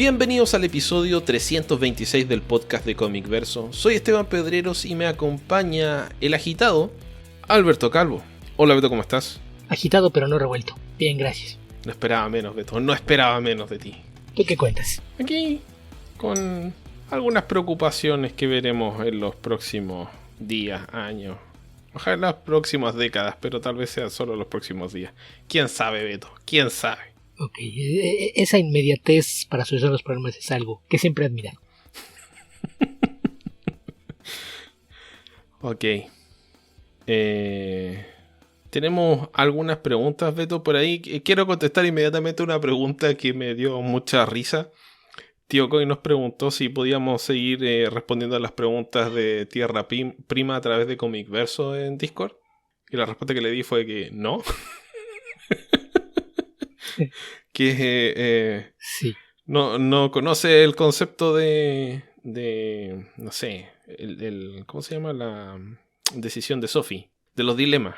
Bienvenidos al episodio 326 del podcast de Comic Verso. Soy Esteban Pedreros y me acompaña el agitado Alberto Calvo. Hola Beto, ¿cómo estás? Agitado pero no revuelto. Bien, gracias. No esperaba menos, Beto, no esperaba menos de ti. ¿Tú qué cuentas? Aquí con algunas preocupaciones que veremos en los próximos días, años. Ojalá en las próximas décadas, pero tal vez sean solo los próximos días. ¿Quién sabe, Beto? ¿Quién sabe? Ok, esa inmediatez para solucionar los problemas es algo que siempre he admirado. Ok. Tenemos algunas preguntas, Beto, por ahí. Quiero contestar inmediatamente una pregunta que me dio mucha risa. Tío Coy nos preguntó si podíamos seguir respondiendo a las preguntas de Tierra Prima a través de Comic Verso en Discord. Y la respuesta que le di fue que no. Que sí. no conoce el concepto de no sé, ¿cómo se llama? La decisión de Sophie, de los dilemas.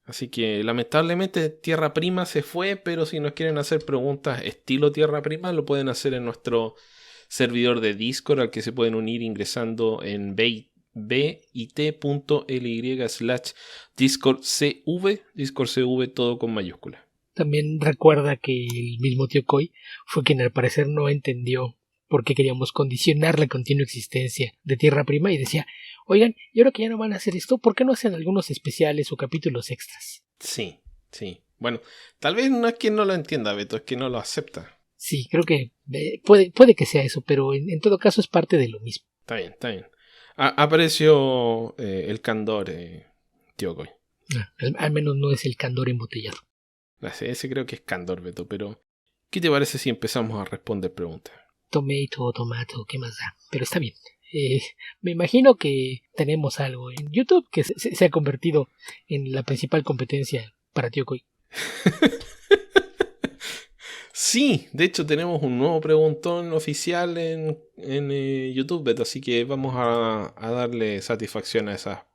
Así que lamentablemente Tierra Prima se fue, pero si nos quieren hacer preguntas estilo Tierra Prima, lo pueden hacer en nuestro servidor de Discord, al que se pueden unir ingresando en bit.ly/DiscordCV, DiscordCV todo con mayúscula. También recuerda que el mismo tío Coy fue quien al parecer no entendió por qué queríamos condicionar la continua existencia de Tierra Prima y decía, oigan, y ahora que ya no van a hacer esto, ¿por qué no hacen algunos especiales o capítulos extras? Sí. Bueno, tal vez no es que no lo entienda, Beto, es que no lo acepta. Sí, creo que puede que sea eso, pero en todo caso es parte de lo mismo. Está bien. Apareció el candor, tío Coy. Al menos no es el candor embotellado. Ese creo que es candor, Beto, pero ¿qué te parece si empezamos a responder preguntas? Tomato, ¿qué más da? Pero está bien. Me imagino que tenemos algo en YouTube que se ha convertido en la principal competencia para Tío Coy. Sí, de hecho tenemos un nuevo preguntón oficial en YouTube, Beto, así que vamos a darle satisfacción a esa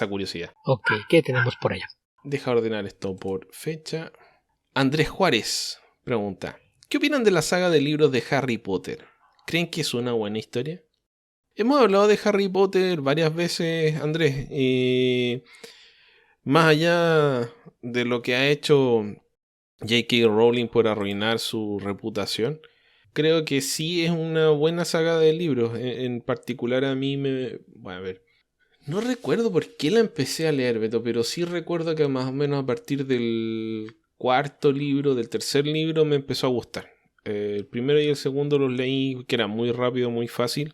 curiosidad. Ok, ¿qué tenemos por allá? Deja ordenar esto por fecha. Andrés Juárez pregunta: ¿qué opinan de la saga de libros de Harry Potter? ¿Creen que es una buena historia? Hemos hablado de Harry Potter varias veces, Andrés, y más allá de lo que ha hecho J.K. Rowling por arruinar su reputación, creo que sí es una buena saga de libros. En particular a mí Bueno, a ver, no recuerdo por qué la empecé a leer, Beto, pero sí recuerdo que más o menos a partir del cuarto libro, del tercer libro, me empezó a gustar. El primero y el segundo los leí, que era muy rápido, muy fácil.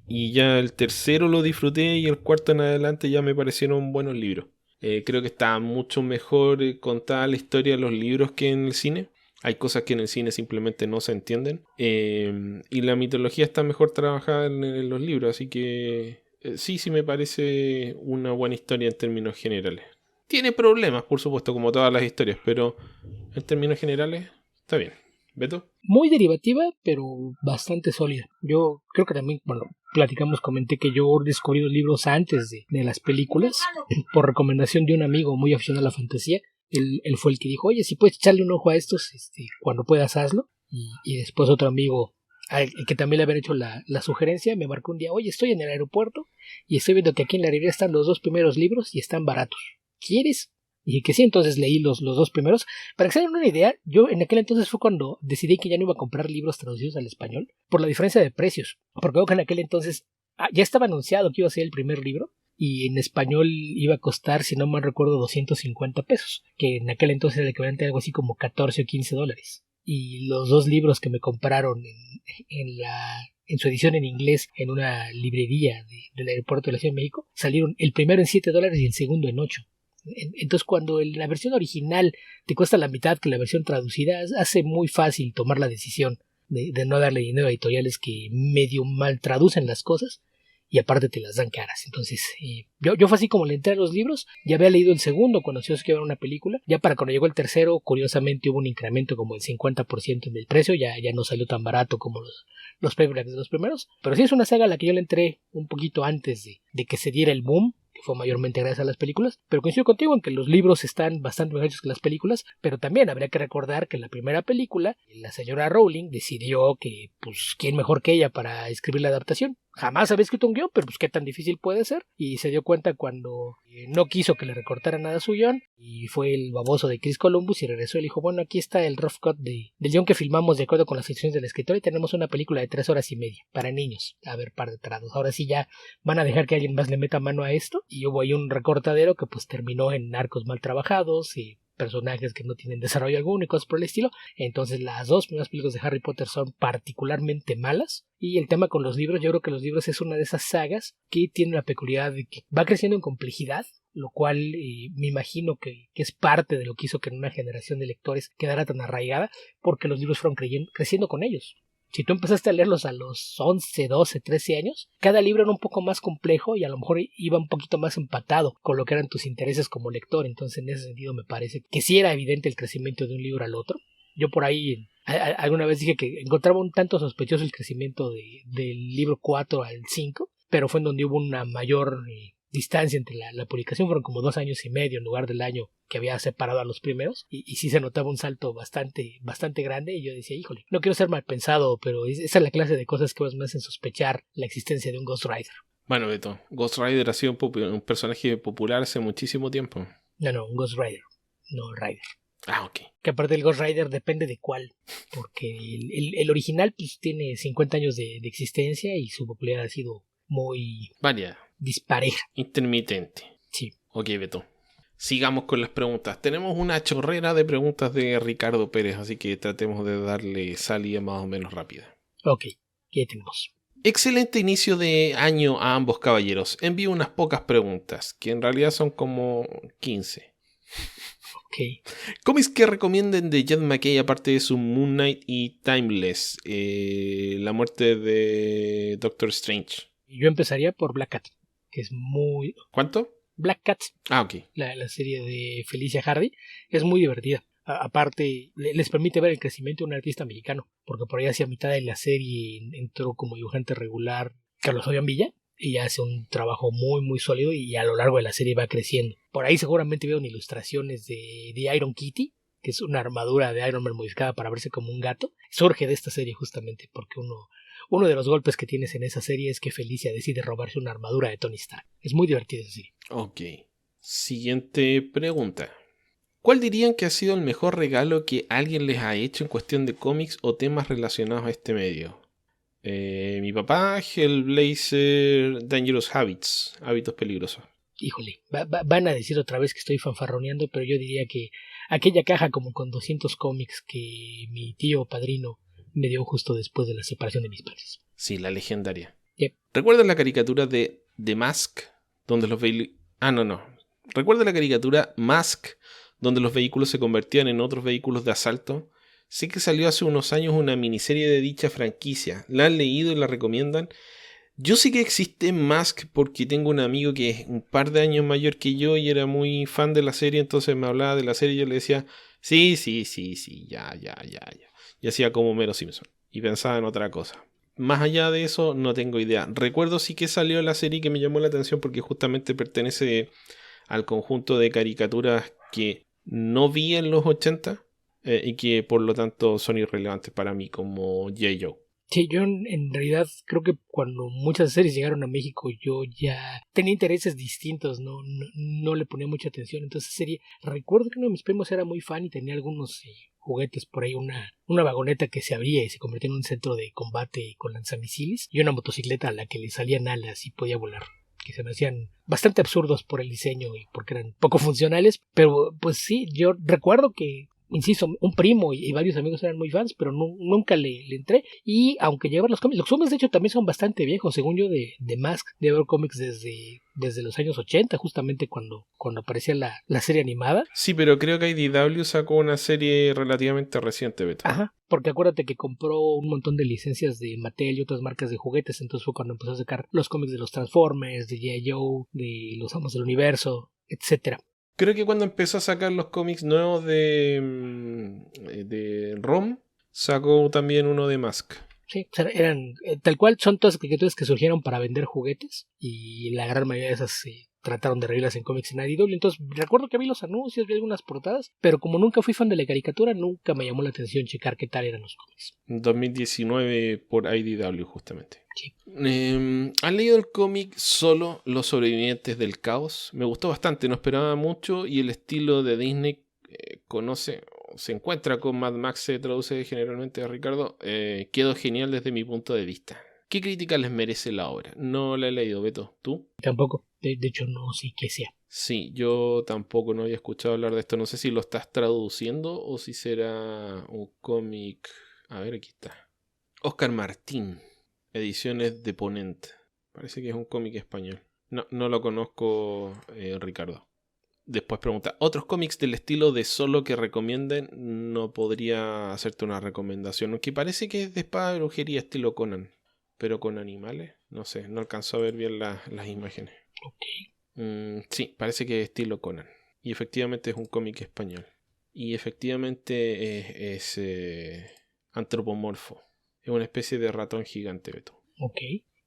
Y ya el tercero lo disfruté y el cuarto en adelante ya me parecieron buenos libros. Creo que está mucho mejor contada la historia de los libros que en el cine. Hay cosas que en el cine simplemente no se entienden. Y la mitología está mejor trabajada en los libros, así que sí me parece una buena historia en términos generales. Tiene problemas, por supuesto, como todas las historias, pero en términos generales está bien. ¿Beto? Muy derivativa, pero bastante sólida. Yo creo que también, comenté que yo descubrí los libros antes de las películas, por recomendación de un amigo muy aficionado a la fantasía. Él fue el que dijo, oye, si puedes echarle un ojo a estos, cuando puedas hazlo. Y después otro amigo, que también le habían hecho la sugerencia, me marcó un día, oye, estoy en el aeropuerto y estoy viendo que aquí en la librería están los 2 primeros libros y están baratos. ¿Quieres? Y dije que sí, entonces leí los 2 primeros. Para que se hagan una idea, yo en aquel entonces fue cuando decidí que ya no iba a comprar libros traducidos al español por la diferencia de precios. Porque veo que en aquel entonces ya estaba anunciado que iba a ser el primer libro y en español iba a costar, si no mal recuerdo, 250 pesos, que en aquel entonces era el equivalente a algo así como 14 o 15 dólares. Y los 2 libros que me compraron en su edición en inglés en una librería del aeropuerto de la Ciudad de México salieron el primero en 7 dólares y el segundo en 8. Entonces cuando la versión original te cuesta la mitad que la versión traducida, hace muy fácil tomar la decisión de no darle dinero a editoriales que medio mal traducen las cosas y aparte te las dan caras. Entonces yo fue así como le entré a los libros. Ya había leído el segundo cuando se iba a ver una película. Ya para cuando llegó el tercero, curiosamente hubo un incremento como del 50% en el precio. Ya no salió tan barato como los paperbacks de los primeros. Pero sí es una saga a la que yo le entré un poquito antes de que se diera el boom que fue mayormente gracias a las películas, pero coincido contigo en que los libros están bastante mejor hechos que las películas, pero también habría que recordar que en la primera película la señora Rowling decidió que, pues, quién mejor que ella para escribir la adaptación. Jamás había escrito un guión, pero pues qué tan difícil puede ser, y se dio cuenta cuando no quiso que le recortara nada a su guión, y fue el baboso de Chris Columbus y regresó y le dijo, bueno, aquí está el rough cut del guión que filmamos de acuerdo con las instrucciones del escritor y tenemos una película de 3 horas y media para niños. A ver, par de tarados. Ahora sí ya van a dejar que alguien más le meta mano a esto, y hubo ahí un recortadero que pues terminó en arcos mal trabajados y personajes que no tienen desarrollo alguno y cosas por el estilo. Entonces las dos primeras películas de Harry Potter son particularmente malas, y el tema con los libros, yo creo que los libros es una de esas sagas que tiene la peculiaridad de que va creciendo en complejidad, lo cual me imagino que es parte de lo que hizo que en una generación de lectores quedara tan arraigada, porque los libros fueron creciendo con ellos. Si tú empezaste a leerlos a los 11, 12, 13 años, cada libro era un poco más complejo y a lo mejor iba un poquito más empatado con lo que eran tus intereses como lector. Entonces, en ese sentido, me parece que sí era evidente el crecimiento de un libro al otro. Yo por ahí alguna vez dije que encontraba un tanto sospechoso el crecimiento del libro 4 al 5, pero fue en donde hubo una mayor distancia entre la publicación. Fueron como 2 años y medio en lugar del año que había separado a los primeros, y sí se notaba un salto bastante grande, y yo decía, híjole, no quiero ser mal pensado, pero esa es la clase de cosas que más me hacen sospechar la existencia de un Ghost Rider. Bueno, Beto, Ghost Rider ha sido un personaje popular hace muchísimo tiempo. No, un Ghost Rider, no Rider. Ah, ok. Que aparte del Ghost Rider depende de cuál, porque el original pues tiene 50 años de existencia y su popularidad ha sido muy dispareja. Intermitente. Sí. Ok, Beto. Sigamos con las preguntas. Tenemos una chorrera de preguntas de Ricardo Pérez, así que tratemos de darle salida más o menos rápida. Ok, ¿qué tenemos? Excelente inicio de año a ambos caballeros. Envío unas pocas preguntas, que en realidad son como 15. Ok. ¿Cómics que recomienden de Jed MacKay aparte de su Moon Knight y Timeless? La muerte de Doctor Strange. Yo empezaría por Black Cat, que es muy... ¿Cuánto? Black Cat. Ah, ok. La serie de Felicia Hardy es muy divertida. Aparte, les permite ver el crecimiento de un artista mexicano, porque por ahí hacia mitad de la serie entró como dibujante regular Carlos Fabián Villa, y hace un trabajo muy sólido, y a lo largo de la serie va creciendo. Por ahí seguramente vieron ilustraciones de Iron Kitty, que es una armadura de Iron Man modificada para verse como un gato. Surge de esta serie justamente porque uno de los golpes que tienes en esa serie es que Felicia decide robarse una armadura de Tony Stark. Es muy divertido esa serie. Ok. Siguiente pregunta. ¿Cuál dirían que ha sido el mejor regalo que alguien les ha hecho en cuestión de cómics o temas relacionados a este medio? Mi papá, Hellblazer Dangerous Habits, hábitos peligrosos. Híjole, van a decir otra vez que estoy fanfarroneando, pero yo diría que aquella caja como con 200 cómics que mi tío padrino me dio justo después de la separación de mis padres. Sí, la legendaria. Yep. ¿Recuerdan la caricatura de The Mask? Donde los ¿Recuerdan la caricatura Mask? Donde los vehículos se convertían en otros vehículos de asalto. Sé que salió hace unos años una miniserie de dicha franquicia. ¿La han leído y la recomiendan? Yo sé que existe Mask porque tengo un amigo que es un par de años mayor que yo y era muy fan de la serie, entonces me hablaba de la serie y yo le decía, sí, ya. Y hacía como Homero Simpson y pensaba en otra cosa. Más allá de eso, no tengo idea. Recuerdo sí que salió la serie que me llamó la atención porque justamente pertenece al conjunto de caricaturas que no vi en los 80 y que por lo tanto son irrelevantes para mí, como G.I. Joe. Sí, yo en realidad creo que cuando muchas series llegaron a México yo ya tenía intereses distintos, no le ponía mucha atención. Entonces serie, recuerdo que uno de mis primos era muy fan y tenía algunos juguetes por ahí, una vagoneta que se abría y se convertía en un centro de combate con lanzamisiles, y una motocicleta a la que le salían alas y podía volar, que se me hacían bastante absurdos por el diseño y porque eran poco funcionales, pero pues sí, yo recuerdo que, insisto, un primo y varios amigos eran muy fans, pero nunca le entré. Y aunque llevan los cómics de hecho también son bastante viejos, según yo, de Mask, de ver cómics desde los años 80, justamente cuando aparecía la serie animada. Sí, pero creo que IDW sacó una serie relativamente reciente, Beto. Ajá, porque acuérdate que compró un montón de licencias de Mattel y otras marcas de juguetes, entonces fue cuando empezó a sacar los cómics de los Transformers, de G.I. Joe, de los Amos del Universo, etcétera. Creo que cuando empezó a sacar los cómics nuevos de ROM, sacó también uno de Mask. Sí, o sea, eran tal cual, son todas caricaturas que surgieron para vender juguetes, y la gran mayoría de esas trataron de arreglarse en cómics en IDW. Entonces recuerdo que vi los anuncios, vi algunas portadas, pero como nunca fui fan de la caricatura, nunca me llamó la atención checar qué tal eran los cómics. 2019 por IDW justamente. Sí. ¿Han leído el cómic Solo los sobrevivientes del caos? Me gustó bastante, no esperaba mucho y el estilo de Disney se encuentra con Mad Max, se traduce generalmente a Ricardo, quedó genial desde mi punto de vista. ¿Qué crítica les merece la obra? No la he leído, Beto. ¿Tú? Tampoco, de hecho no sé qué sea. Sí, yo tampoco no había escuchado hablar de esto. No sé si lo estás traduciendo o si será un cómic. A ver, aquí está. Oscar Martín, ediciones de Ponent. Parece que es un cómic español. No lo conozco, Ricardo. Después pregunta, ¿otros cómics del estilo de Solo que recomienden? No podría hacerte una recomendación, aunque parece que es de espada de brujería estilo Conan, pero con animales. No sé, no alcanzó a ver bien las imágenes. Ok. Sí, parece que es estilo Conan. Y efectivamente es un cómic español. Y efectivamente es antropomorfo. Es una especie de ratón gigante, Beto. Ok.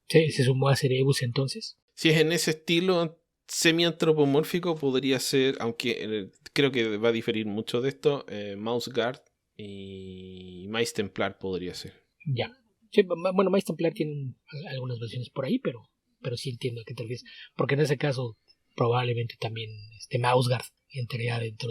¿Se sumó a Cerebus entonces? Si es en ese estilo semi-antropomórfico, podría ser, aunque creo que va a diferir mucho de esto, Mouse Guard y Maíz Templar podría ser. Ya. Sí, bueno, Maíz Templar tiene algunas versiones por ahí, pero sí entiendo a qué te refieres. Porque en ese caso, probablemente también Mouseguard entraría dentro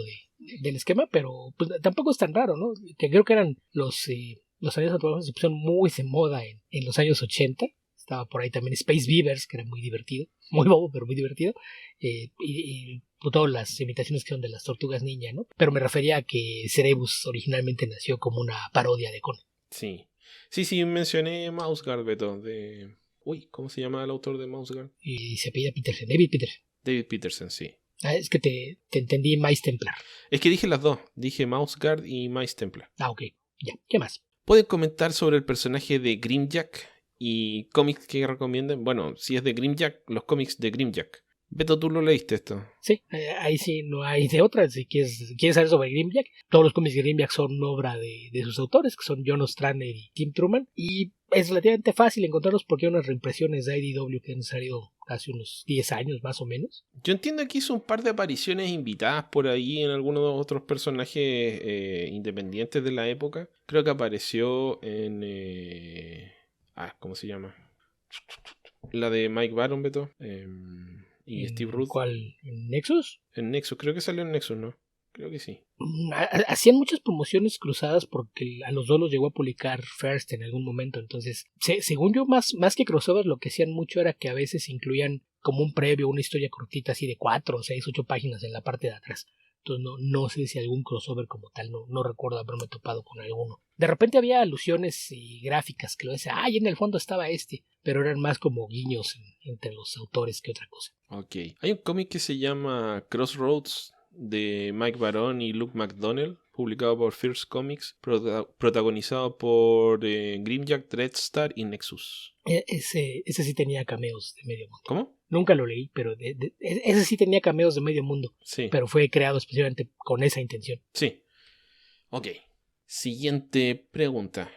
del esquema, pero pues, tampoco es tan raro, ¿no? Que creo que eran los años antropomórficos se pusieron muy de moda en los años 80. Estaba por ahí también Space Beavers, que era muy divertido, muy bobo, pero muy divertido. Y todas las imitaciones que son de las tortugas ninja, ¿no? Pero me refería a que Cerebus originalmente nació como una parodia de Conan. Sí. Sí, mencioné Mouse Guard, Beto, de... Uy, ¿cómo se llama el autor de Mouse Guard? Y se apellida Peterson, David Peterson. David Peterson, sí. Ah, es que te entendí Maíz Templar. Es que dije las dos. Dije Mouse Guard y Maíz Templar. Ah, ok. Ya. ¿Qué más? ¿Pueden comentar sobre el personaje de Grimjack y cómics que recomienden? Bueno, si es de Grimjack, los cómics de Grimjack. Beto, ¿tú lo leíste esto? Sí, ahí sí no hay de otra. Si quieres saber sobre Grimjack, todos los cómics de Grimjack son obra de sus autores, que son John Ostrander y Tim Truman. Y es relativamente fácil encontrarlos porque hay unas reimpresiones de IDW que han salido hace unos 10 años más o menos. Yo entiendo que hizo un par de apariciones invitadas por ahí en algunos de los otros personajes independientes de la época. Creo que apareció en... ¿cómo se llama? La de Mike Baron, Beto. Y Steve Ruth. ¿Cuál? ¿En Nexus? En Nexus, creo que salió en Nexus, ¿no? Creo que sí. Hacían muchas promociones cruzadas porque a los dos los llegó a publicar First en algún momento. Entonces, según yo, más que crossovers, lo que hacían mucho era que a veces incluían como un previo, una historia cortita así de 4, 6, 8 páginas en la parte de atrás. Entonces no sé si algún crossover como tal, no recuerdo haberme topado con alguno. De repente había alusiones y gráficas que lo decían, y en el fondo estaba pero eran más como guiños entre los autores que otra cosa. Ok. Hay un cómic que se llama Crossroads de Mike Baron y Luke McDonnell, publicado por First Comics, protagonizado por Grimjack, Dreadstar y Nexus. Ese sí tenía cameos de medio mundo. ¿Cómo? Nunca lo leí, pero ese sí tenía cameos de medio mundo. Sí. Pero fue creado especialmente con esa intención. Sí. Ok. Siguiente pregunta.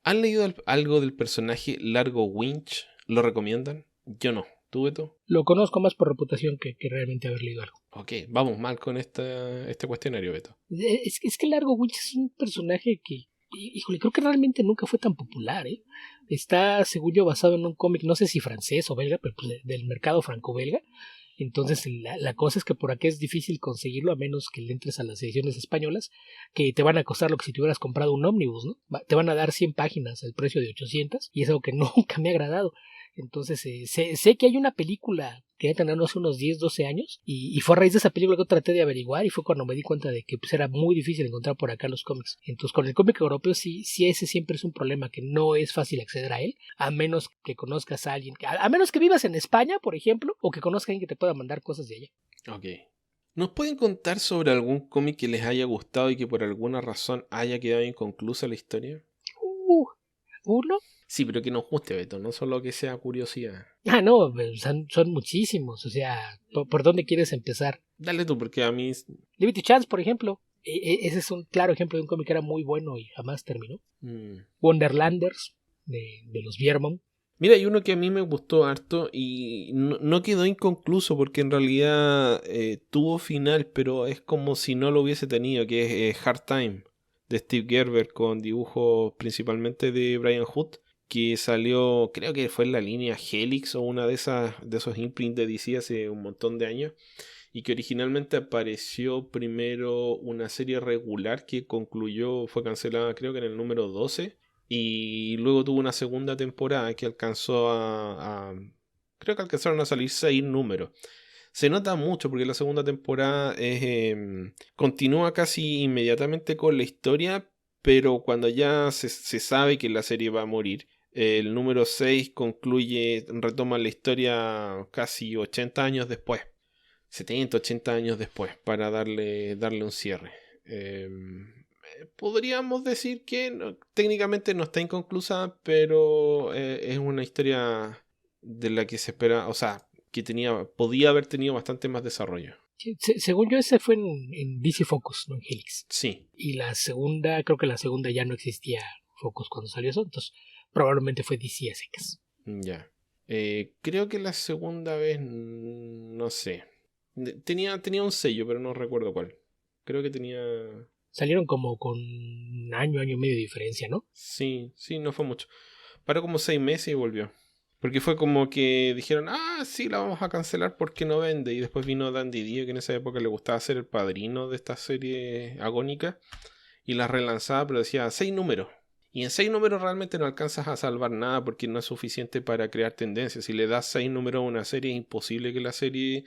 ¿Han leído algo del personaje Largo Winch? ¿Lo recomiendan? Yo no. ¿Tú, Beto? Lo conozco más por reputación que realmente haber leído algo. Ok, vamos mal con este cuestionario, Beto. Es que Largo Winch es un personaje que, híjole, creo que realmente nunca fue tan popular, ¿eh? Está, según yo, basado en un cómic, no sé si francés o belga, pero pues del mercado franco-belga. Entonces la cosa es que por aquí es difícil conseguirlo a menos que le entres a las ediciones españolas, que te van a costar lo que si te hubieras comprado un ómnibus, ¿no? Te van a dar 100 páginas al precio de 800 y es algo que nunca me ha agradado. Entonces sé que hay una película que ya tener hace unos 10, 12 años y fue a raíz de esa película que traté de averiguar y fue cuando me di cuenta de que pues, era muy difícil encontrar por acá los cómics. Entonces con el cómic europeo sí ese siempre es un problema, que no es fácil acceder a él, a menos que conozcas a alguien, a menos que vivas en España, por ejemplo, o que conozcas a alguien que te pueda mandar cosas de allá. Ok. ¿Nos pueden contar sobre algún cómic que les haya gustado y que por alguna razón haya quedado inconclusa la historia? ¿Uno? Sí, pero que nos guste, Beto, no solo que sea curiosidad. No, son muchísimos, o sea, ¿por dónde quieres empezar? Dale tú, porque a mí... Liberty Chance, por ejemplo, ese es un claro ejemplo de un cómic que era muy bueno y jamás terminó. Wonderlanders, de los Bierman, Mira, hay uno que a mí me gustó harto y no quedó inconcluso porque en realidad tuvo final, pero es como si no lo hubiese tenido, que es Hard Time de Steve Gerber con dibujos principalmente de Brian Hood, que salió, creo que fue en la línea Helix o una de esos imprints de DC hace un montón de años y que originalmente apareció primero una serie regular que concluyó, fue cancelada creo que en el número 12 y luego tuvo una segunda temporada que alcanzó creo que alcanzaron a salir 6 números. Se nota mucho porque la segunda temporada continúa casi inmediatamente con la historia, pero cuando ya se sabe que la serie va a morir, el número 6 concluye, retoma la historia casi 80 años después. 70, 80 años después para darle un cierre. Podríamos decir que técnicamente no está inconclusa, pero es una historia de la que se espera, o sea, que podía haber tenido bastante más desarrollo. Sí, según yo, ese fue en DC Focus, no en Helix. Sí. Y la segunda, creo que la segunda ya no existía Focus cuando salió eso, entonces probablemente fue DC a secas. Ya. Creo que la segunda vez, no sé. Tenía un sello, pero no recuerdo cuál. Creo que tenía... Salieron como con año y medio de diferencia, ¿no? Sí, no fue mucho. Paró como 6 meses y volvió. Porque fue como que dijeron, sí, la vamos a cancelar porque no vende. Y después vino Dandy Dio, que en esa época le gustaba ser el padrino de esta serie agónica. Y la relanzaba, pero decía 6 números. Y en 6 números realmente no alcanzas a salvar nada porque no es suficiente para crear tendencias. Si le das 6 números a una serie, es imposible que la serie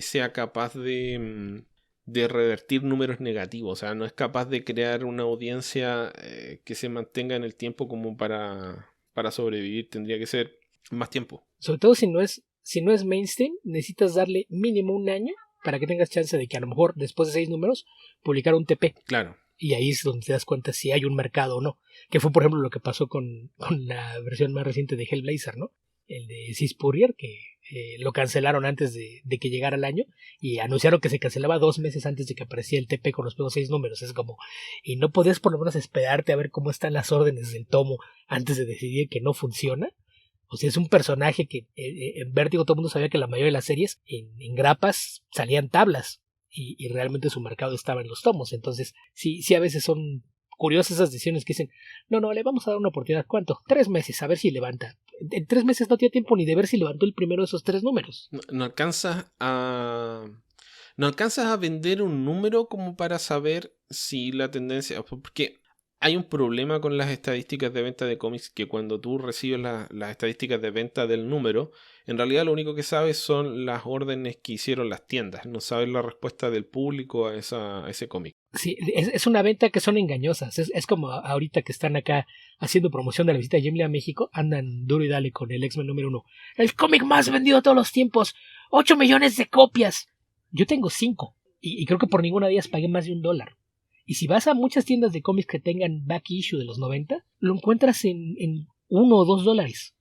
sea capaz de revertir números negativos. O sea, no es capaz de crear una audiencia que se mantenga en el tiempo como para sobrevivir. Tendría que ser más tiempo. Sobre todo si no es mainstream, necesitas darle mínimo un año para que tengas chance de que a lo mejor después de 6 números publicar un TP. Claro. Y ahí es donde te das cuenta si hay un mercado o no. Que fue, por ejemplo, lo que pasó con la versión más reciente de Hellblazer, ¿no? El de Sis Purrier, que lo cancelaron antes de que llegara el año y anunciaron que se cancelaba 2 meses antes de que aparecía el TP con los primeros 6 números. Es como, y no podés por lo menos esperarte a ver cómo están las órdenes del tomo antes de decidir que no funciona. O sea, es un personaje que en Vértigo todo el mundo sabía que la mayoría de las series en grapas salían tablas y realmente su mercado estaba en los tomos. Entonces, sí a veces son curiosas esas decisiones que dicen, no, le vamos a dar una oportunidad. ¿Cuánto? 3 meses, a ver si levanta. En 3 meses no tiene tiempo ni de ver si levantó el primero de esos 3 números. No alcanzas a... No alcanzas a vender un número como para saber si la tendencia... Porque hay un problema con las estadísticas de venta de cómics que cuando tú recibes las estadísticas de venta del número, en realidad lo único que sabes son las órdenes que hicieron las tiendas. No sabes la respuesta del público a ese cómic. Sí, es una venta que son engañosas. Es como ahorita que están acá haciendo promoción de la visita de Jim Lee a México, andan duro y dale con el X-Men número 1. El cómic más vendido de todos los tiempos. 8 millones de copias. Yo tengo 5. Y creo que por ninguna de ellas pagué más de $1. Y si vas a muchas tiendas de cómics que tengan back issue de los 90, lo encuentras en $1 o $2.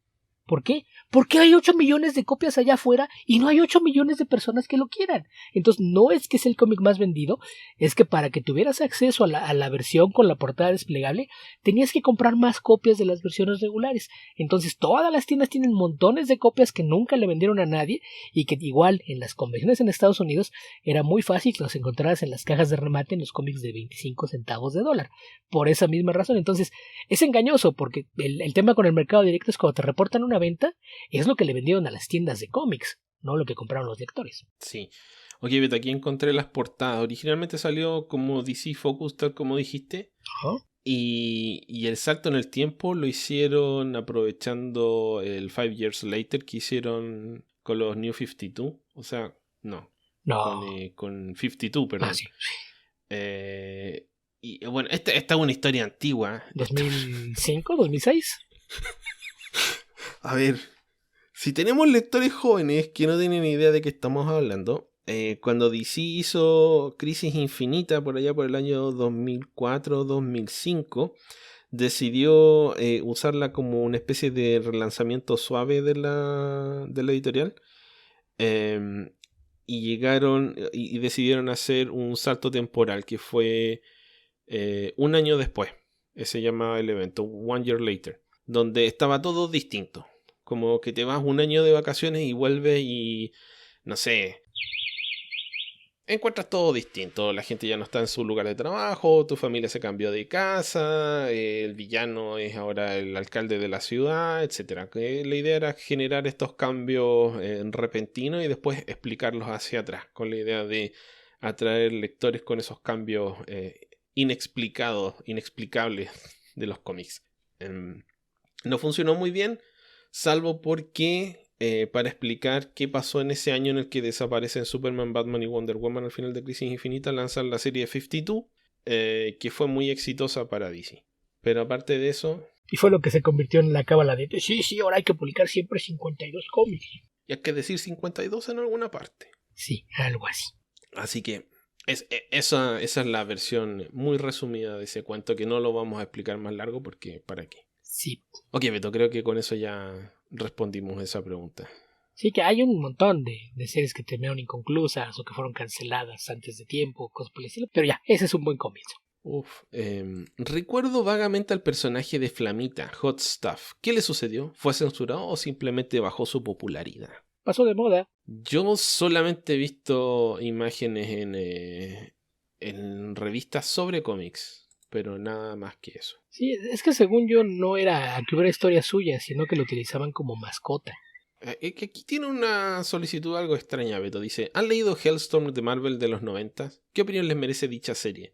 ¿Por qué? Porque hay 8 millones de copias allá afuera y no hay 8 millones de personas que lo quieran. Entonces no es que es el cómic más vendido, es que para que tuvieras acceso a la versión con la portada desplegable, tenías que comprar más copias de las versiones regulares. Entonces todas las tiendas tienen montones de copias que nunca le vendieron a nadie y que igual en las convenciones en Estados Unidos era muy fácil que los encontraras en las cajas de remate en los cómics de 25 centavos de dólar. Por esa misma razón, entonces es engañoso porque el tema con el mercado directo es cuando te reportan una venta, es lo que le vendieron a las tiendas de cómics, no lo que compraron los lectores. Sí. Ok, Beto, aquí encontré las portadas. Originalmente salió como DC Focus, tal como dijiste. ¿Oh? Y el salto en el tiempo lo hicieron aprovechando el 5 Years Later que hicieron con los New 52. O sea, no. Con 52, perdón. Ah, sí. Y bueno, esta es una historia antigua. ¿2005? ¿2006? A ver, si tenemos lectores jóvenes que no tienen idea de qué estamos hablando, cuando DC hizo Crisis Infinita por allá por el año 2004-2005, decidió usarla como una especie de relanzamiento suave de la editorial. Y llegaron y decidieron hacer un salto temporal que fue un año después. Se llamaba el evento, One Year Later, donde estaba todo distinto. Como que te vas un año de vacaciones y vuelves y, no sé, encuentras todo distinto. La gente ya no está en su lugar de trabajo, tu familia se cambió de casa, el villano es ahora el alcalde de la ciudad, etcétera. Que la idea era generar estos cambios repentinos y después explicarlos hacia atrás, con la idea de atraer lectores con esos cambios inexplicables de los cómics. No funcionó muy bien, salvo porque para explicar qué pasó en ese año en el que desaparecen Superman, Batman y Wonder Woman al final de Crisis Infinita, lanzan la serie 52, que fue muy exitosa para DC. Pero aparte de eso... Y fue lo que se convirtió en la cábala de, sí, ahora hay que publicar siempre 52 cómics. Y hay que decir 52 en alguna parte. Sí, algo así. Así que esa es la versión muy resumida de ese cuento, que no lo vamos a explicar más largo porque ¿para qué? Sí. Ok, Beto, creo que con eso ya respondimos esa pregunta. Sí, que hay un montón de series que terminaron inconclusas o que fueron canceladas antes de tiempo, cosas por el estilo. Pero ya, ese es un buen comienzo. Recuerdo vagamente al personaje de Flamita, Hot Stuff. ¿Qué le sucedió? ¿Fue censurado o simplemente bajó su popularidad? Pasó de moda. Yo solamente he visto imágenes en revistas sobre cómics, pero nada más que eso. Sí, es que según yo no era que hubiera historia suya, sino que lo utilizaban como mascota. Que aquí tiene una solicitud algo extraña, Beto. Dice, ¿han leído Hellstorm de Marvel de los 90? ¿Qué opinión les merece dicha serie?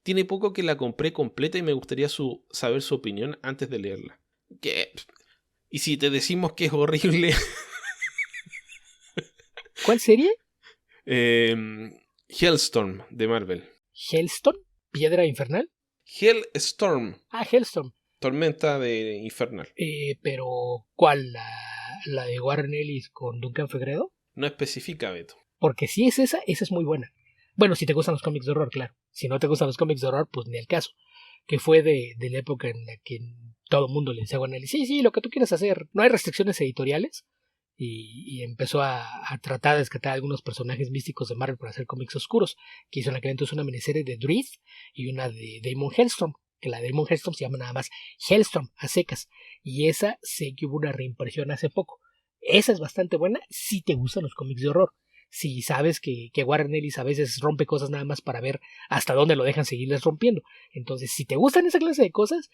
Tiene poco que la compré completa y me gustaría saber su opinión antes de leerla. ¿Qué? ¿Y si te decimos que es horrible? ¿Cuál serie? Hellstorm de Marvel. ¿Hellstorm? ¿Piedra infernal? Hellstorm. Ah, Hellstorm. Tormenta infernal. Pero ¿cuál? ¿La de Warren Ellis con Duncan Fegredo? No especifica, Beto. Porque si es esa es muy buena. Bueno, si te gustan los cómics de horror, claro. Si no te gustan los cómics de horror, pues ni el caso. Que fue de la época en la que todo el mundo le decía a Warren Ellis, sí, lo que tú quieras hacer. No hay restricciones editoriales. Y empezó a tratar de rescatar algunos personajes místicos de Marvel para hacer cómics oscuros. Que hizo en aquel entonces una miniserie de Dread y una de Damon Hellstrom. Que la de Damon Hellstrom se llama nada más Hellstrom, a secas. Y esa sé que hubo una reimpresión hace poco. Esa es bastante buena si te gustan los cómics de horror. Si sabes que Warren Ellis a veces rompe cosas nada más para ver hasta dónde lo dejan seguirles rompiendo. Entonces, si te gustan esa clase de cosas,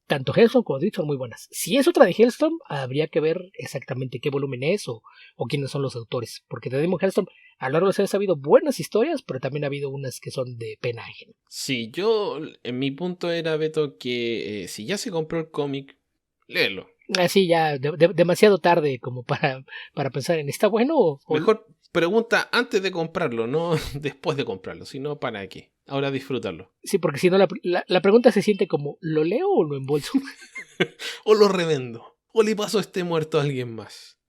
tanto Hellstrom como Dread son muy buenas. Si es otra de Hellstrom, habría que ver exactamente qué volumen es o quiénes son los autores. Porque de Damon Hellstrom a lo largo de los años ha habido buenas historias, pero también ha habido unas que son de pena ajena. Sí, en mi punto era, Beto, que si ya se compró el cómic, léelo. Así ya, demasiado tarde como para pensar en ¿está bueno o...? Mejor pregunta antes de comprarlo, no después de comprarlo, sino para qué. Ahora disfrutarlo. Sí, porque si no la pregunta se siente como ¿lo leo o lo embolso? O lo revendo, o le paso este muerto a alguien más.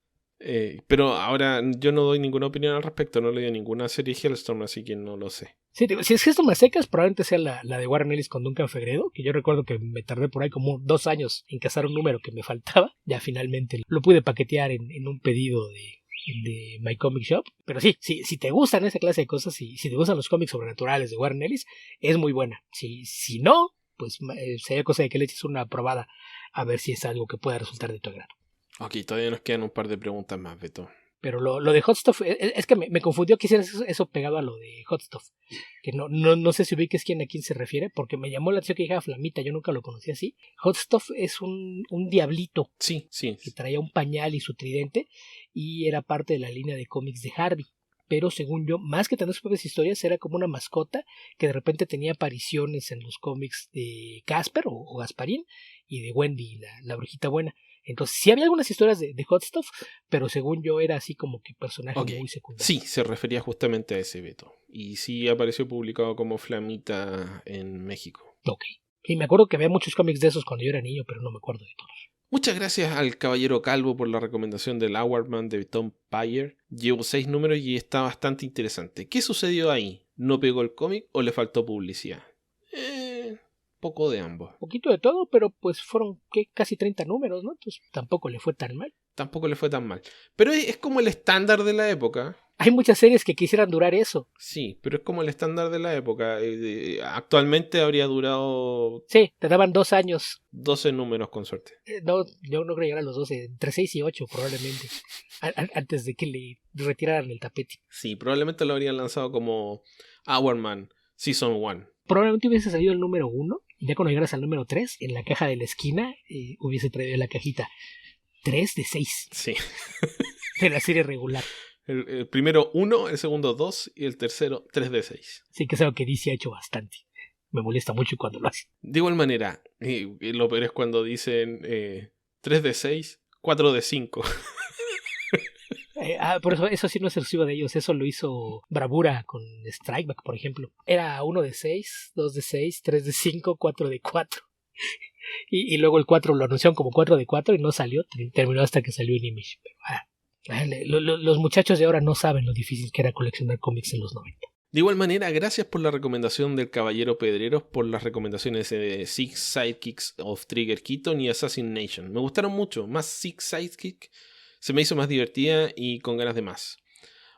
Pero ahora yo no doy ninguna opinión al respecto, no he leído ninguna serie Hellstorm, así que no lo sé. Sí, si es Hellstorm a secas, probablemente sea la de Warren Ellis con Duncan Fegredo, que yo recuerdo que me tardé por ahí como 2 años en cazar un número que me faltaba. Ya finalmente lo pude paquetear en un pedido de My Comic Shop. Pero sí, si te gustan esa clase de cosas, y si te gustan los cómics sobrenaturales de Warren Ellis, es muy buena. Si no, pues sería cosa de que le eches una probada a ver si es algo que pueda resultar de tu agrado. Ok, todavía nos quedan un par de preguntas más, Beto. Pero lo de Hot Stuff, es que me confundió que hicieras eso pegado a lo de Hot Stuff. Que no sé si ubiques a quién se refiere, porque me llamó la atención que dijera Flamita, yo nunca lo conocí así. Hot Stuff es un diablito. Sí. Que traía un pañal y su tridente, y era parte de la línea de cómics de Harvey. Pero según yo, más que tener sus propias historias, era como una mascota que de repente tenía apariciones en los cómics de Casper o Gasparín y de Wendy, la brujita buena. Entonces sí había algunas historias de Hot Stuff, pero según yo era así como que personaje muy secundario. Sí, se refería justamente a ese, Beto. Y sí apareció publicado como Flamita en México. Ok. Y me acuerdo que había muchos cómics de esos cuando yo era niño, pero no me acuerdo de todos. Muchas gracias al Caballero Calvo por la recomendación del Hourman de Tom Peyer. Llevo 6 números y está bastante interesante. ¿Qué sucedió ahí? ¿No pegó el cómic o le faltó publicidad? Poco de ambos. Poquito de todo, pero pues fueron casi 30 números, ¿no? Entonces tampoco le fue tan mal. Tampoco le fue tan mal. Pero es como el estándar de la época. Hay muchas series que quisieran durar eso. Sí, pero es como el estándar de la época. Actualmente habría durado Sí, te daban 2 años. 12 números con suerte. No, yo no creo llegar a los 12, entre 6 y 8 probablemente. Antes de que le retiraran el tapete. Sí, probablemente lo habrían lanzado como Hour Man Season 1. Probablemente hubiese salido el número 1. Y ya cuando llegaras al número 3, en la caja de la esquina, hubiese traído la cajita 3 de 6 Sí. de la serie regular. El primero 1, el segundo 2 y el tercero 3 de 6. Sí, que es algo que DC ha hecho bastante. Me molesta mucho cuando lo hace. De igual manera, y lo peor es cuando dicen 3 de 6, 4 de 5. Por eso sí no es exclusivo de ellos. Eso lo hizo Bravura con Strikeback, por ejemplo. Era 1 de 6, 2 de 6, 3 de 5, 4 de 4. Y luego el 4 lo anunciaron como 4 de 4 y no salió. Terminó hasta que salió en Image. Pero, los muchachos de ahora no saben lo difícil que era coleccionar cómics en los 90. De igual manera, gracias por la recomendación del Caballero Pedreros, por las recomendaciones de Six Sidekicks of Trigger Keaton y Assassination. Me gustaron mucho, más Six Sidekick se me hizo más divertida y con ganas de más.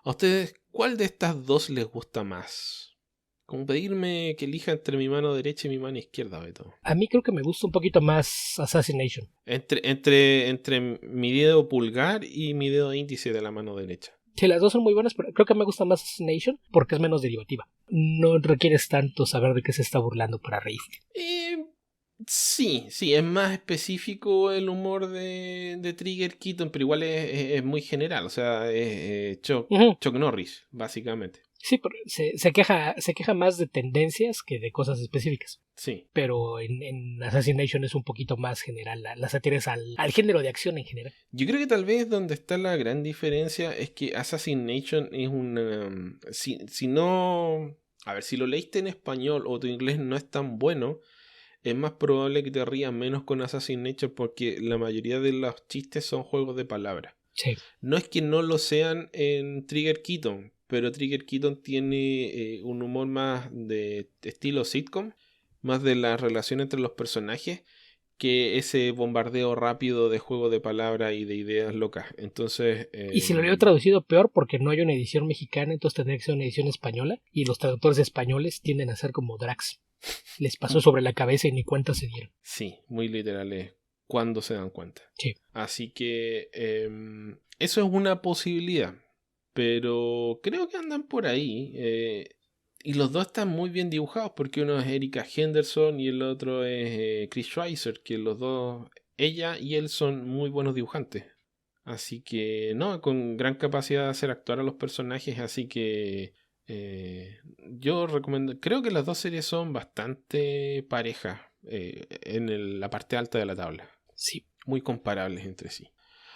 ¿A ustedes cuál de estas dos les gusta más? Como pedirme que elija entre mi mano derecha y mi mano izquierda, Beto. A mí creo que me gusta un poquito más Assassination. Entre mi dedo pulgar y mi dedo índice de la mano derecha. Sí, las dos son muy buenas, pero creo que me gusta más Assassination porque es menos derivativa. No requieres tanto saber de qué se está burlando para reírte. Sí, es más específico el humor de Trigger Keaton, pero igual es muy general, o sea, es Chuck Norris, básicamente. Sí, pero se queja más de tendencias que de cosas específicas. Sí. Pero en Assassination es un poquito más general, la sátira es al género de acción en general. Yo creo que tal vez donde está la gran diferencia es que Assassination es una... Si no... A ver, si lo leíste en español o tu inglés no es tan bueno, es más probable que te rías menos con Assassination porque la mayoría de los chistes son juegos de palabras. Sí. No es que no lo sean en Trigger Keaton, pero Trigger Keaton tiene un humor más de estilo sitcom, más de la relación entre los personajes, que ese bombardeo rápido de juego de palabras y de ideas locas. Entonces... Y si lo leo traducido, peor, porque no hay una edición mexicana, entonces tendría que ser una edición española, y los traductores españoles tienden a ser como Drax. Les pasó sobre la cabeza y ni cuenta se dieron. Sí, muy literales. Cuando se dan cuenta. Sí. Así que eso es una posibilidad. Pero creo que andan por ahí. Y los dos están muy bien dibujados porque uno es Erika Henderson y el otro es Chris Schweizer, que los dos, ella y él son muy buenos dibujantes. Así que, no, con gran capacidad de hacer actuar a los personajes. Así que yo recomiendo, creo que las dos series son bastante parejas en la parte alta de la tabla. Sí. Muy comparables entre sí.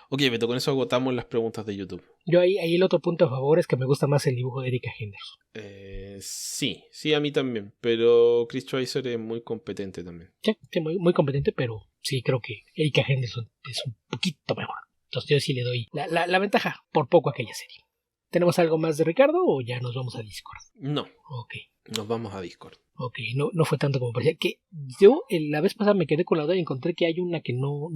Ok, Beto, con eso agotamos las preguntas de YouTube. Yo ahí el otro punto a favor es que me gusta más el dibujo de Erika Henderson. Sí, a mí también. Pero Chris Schweizer es muy competente también. Sí, muy, muy competente, pero sí creo que Erika Henderson es un poquito mejor. Entonces yo sí le doy la ventaja por poco a aquella serie. ¿Tenemos algo más de Ricardo o ya nos vamos a Discord? No. Ok. Nos vamos a Discord. Ok, no fue tanto como parecía. Que yo la vez pasada me quedé con la duda y encontré que hay una que no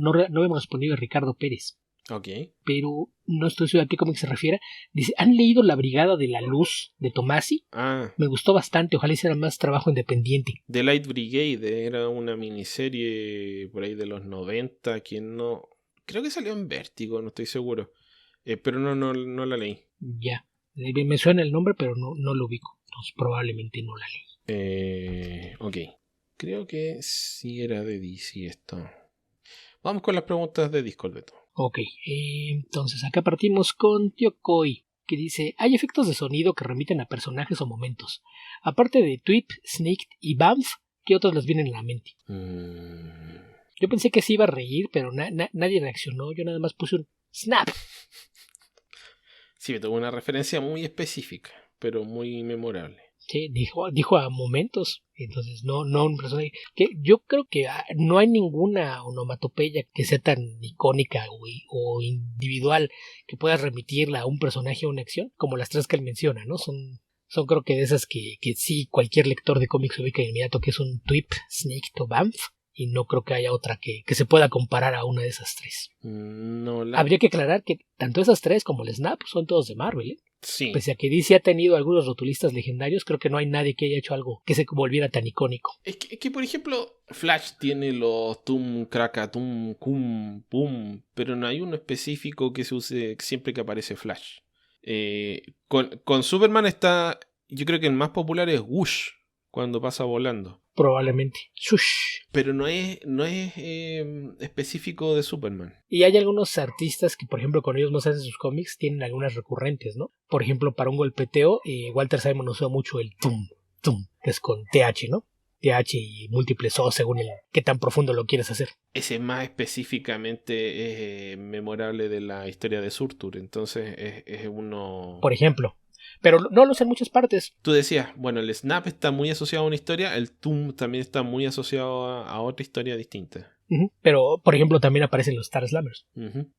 hemos respondido a Ricardo Pérez. Ok. Pero no estoy seguro a qué cómic se refiere. Dice, ¿han leído La Brigada de la Luz de Tomasi? Me gustó bastante, ojalá hiciera más trabajo independiente. The Light Brigade era una miniserie por ahí de los 90 que no... Creo que salió en Vértigo, no estoy seguro. Pero no la leí. Ya, me suena el nombre, pero no lo ubico. Entonces probablemente no la leí. Ok. Creo que sí era de DC esto. Vamos con las preguntas de Discord, Beto. Ok, entonces acá partimos con Tío Koi, que dice, hay efectos de sonido que remiten a personajes o momentos. Aparte de Tweep, Sneaked y Bamf, ¿qué otros les vienen a la mente? Yo pensé que se iba a reír, pero nadie reaccionó. Yo nada más puse un snap. Sí, me tuvo una referencia muy específica, pero muy memorable. Sí, dijo a momentos, entonces no un personaje. Que yo creo que no hay ninguna onomatopeya que sea tan icónica o individual que puedas remitirla a un personaje o una acción, como las tres que él menciona, ¿no? Son creo que de esas que sí cualquier lector de cómics ubica inmediato que es un Tweep, Snake o Bamf. Y no creo que haya otra que se pueda comparar a una de esas tres. Habría que aclarar que tanto esas tres como el Snap son todos de Marvel, ¿eh? Sí. Pese a que DC ha tenido algunos rotulistas legendarios, creo que no hay nadie que haya hecho algo que se volviera tan icónico. Es que, por ejemplo, Flash tiene los tum, kraka, tum, cum, pum, pero no hay uno específico que se use siempre que aparece Flash. Con Superman está, yo creo que el más popular es Whoosh, cuando pasa volando. Probablemente. Shush. Pero no es específico de Superman. Y hay algunos artistas que, por ejemplo, con ellos no se hacen sus cómics, tienen algunas recurrentes, ¿no? Por ejemplo, para un golpeteo, Walter Simon usa mucho el tum, tum, que es con TH, ¿no? TH y múltiples O según qué tan profundo lo quieres hacer. Ese más específicamente es memorable de la historia de Surtur, entonces es uno... Por ejemplo. Pero no lo sé en muchas partes. Tú decías, bueno, el snap está muy asociado a una historia, el tum también está muy asociado a otra historia distinta. Pero, por ejemplo, también aparecen los Star Slammers.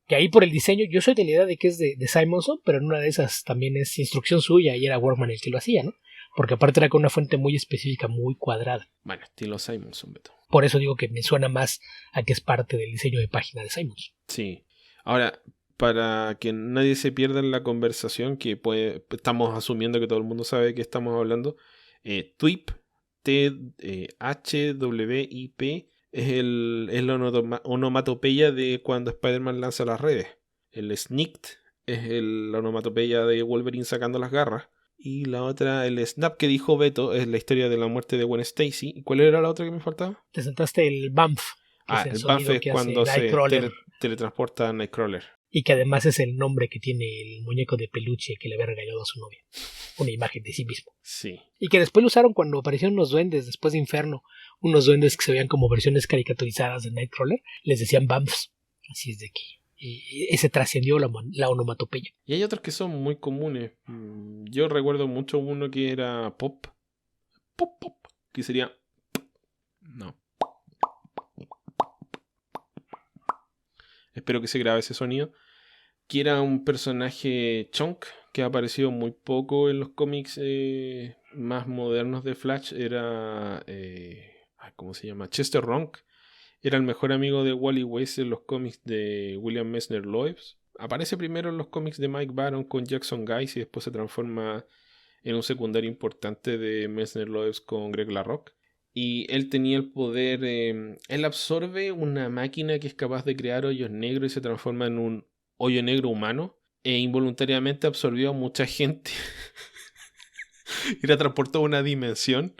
Que ahí por el diseño, yo soy de la idea de que es de Simonson, pero en una de esas también es instrucción suya y era Workman el que lo hacía, ¿no? Porque aparte era con una fuente muy específica, muy cuadrada. Bueno, estilo Simonson, Beto. Por eso digo que me suena más a que es parte del diseño de página de Simonson. Sí. Ahora, para que nadie se pierda en la conversación, que estamos asumiendo que todo el mundo sabe de qué estamos hablando, TWIP, THWIP, es la onomatopeya de cuando Spider-Man lanza las redes. El Snicked es la onomatopeya de Wolverine sacando las garras. Y la otra, el Snap que dijo Beto, es la historia de la muerte de Gwen Stacy. ¿Y cuál era la otra que me faltaba? Te saltaste el BAMF. El BAMF es cuando se teletransporta a Nightcrawler. Y que además es el nombre que tiene el muñeco de peluche que le había regalado a su novia. Una imagen de sí mismo. Sí. Y que después lo usaron cuando aparecieron unos duendes después de Inferno. Unos duendes que se veían como versiones caricaturizadas de Nightcrawler. Les decían BAMFs. Así es de que ese trascendió la onomatopeya. Y hay otros que son muy comunes. Yo recuerdo mucho uno que era Pop. Pop, pop. Que sería... No. Espero que se grabe ese sonido. Que era un personaje Chunk que ha aparecido muy poco en los cómics más modernos de Flash. Era... ¿cómo se llama? Chester Ronk. Era el mejor amigo de Wally West en los cómics de William Messner Loebs. Aparece primero en los cómics de Mike Baron con Jackson Guice y después se transforma en un secundario importante de Messner Loebs con Greg LaRocque. Y él tenía el poder... él absorbe una máquina que es capaz de crear hoyos negros y se transforma en un hoyo negro humano. E involuntariamente absorbió a mucha gente y la transportó a una dimensión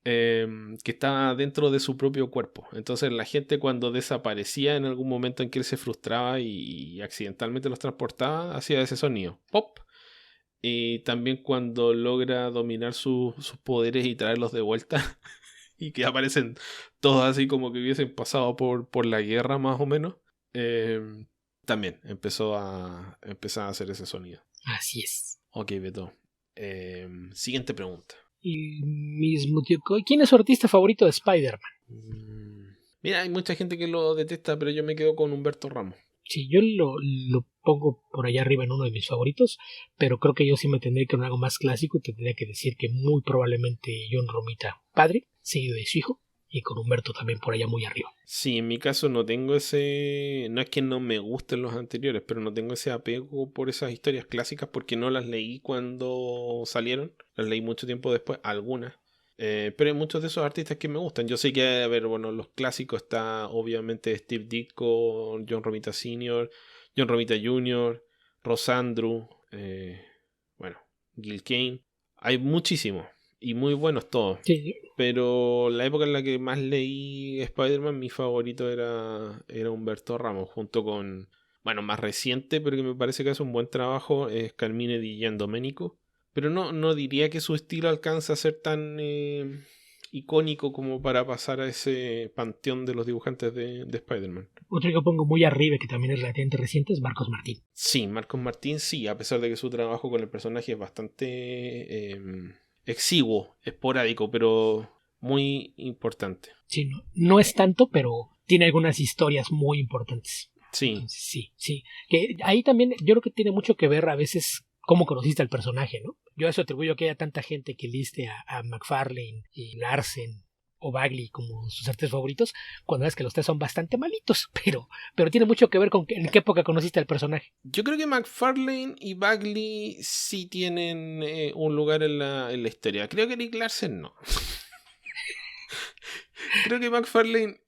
que estaba dentro de su propio cuerpo. Entonces la gente, cuando desaparecía en algún momento en que él se frustraba y accidentalmente los transportaba, hacía ese sonido, pop. Y también cuando logra dominar sus poderes y traerlos de vuelta y que aparecen todos así como que hubiesen pasado por la guerra más o menos, también empezó a hacer ese sonido. Así es. Ok, Beto. Siguiente pregunta. Y mismo tío, ¿quién es su artista favorito de Spider-Man? Mira, hay mucha gente que lo detesta, pero yo me quedo con Humberto Ramos. Sí, yo lo pongo por allá arriba en uno de mis favoritos, pero creo que yo sí me tendría que ir con algo más clásico y tendría que decir que muy probablemente John Romita padre, seguido de su hijo, y con Humberto también por allá muy arriba. Sí, en mi caso no tengo ese... No es que no me gusten los anteriores, pero no tengo ese apego por esas historias clásicas porque no las leí cuando salieron. Las leí mucho tiempo después, algunas. Pero hay muchos de esos artistas que me gustan. Yo sé que, a ver, bueno, los clásicos está obviamente Steve Ditko, John Romita Sr., John Romita Jr., Rosandru, bueno, Gil Kane. Hay muchísimos y muy buenos todos. Sí. Pero la época en la que más leí Spider-Man, mi favorito era Humberto Ramos, junto con, bueno, más reciente, pero que me parece que hace un buen trabajo, es Carmine Di Giandomenico. Pero no diría que su estilo alcanza a ser tan icónico como para pasar a ese panteón de los dibujantes de Spider-Man. Otro que pongo muy arriba, que también es relativamente reciente, es Marcos Martín. Sí, Marcos Martín sí, a pesar de que su trabajo con el personaje es bastante exiguo, esporádico, pero muy importante. Sí, no es tanto, pero tiene algunas historias muy importantes. Sí. Entonces, sí. Que ahí también yo creo que tiene mucho que ver a veces cómo conociste al personaje, ¿no? Yo a eso atribuyo que haya tanta gente que liste a McFarlane y Larsen o Bagley como sus artistas favoritos, cuando ves que los tres son bastante malitos, pero tiene mucho que ver con en qué época conociste al personaje. Yo creo que McFarlane y Bagley sí tienen un lugar en la historia. Creo que Eric Larsen no. Creo que McFarlane,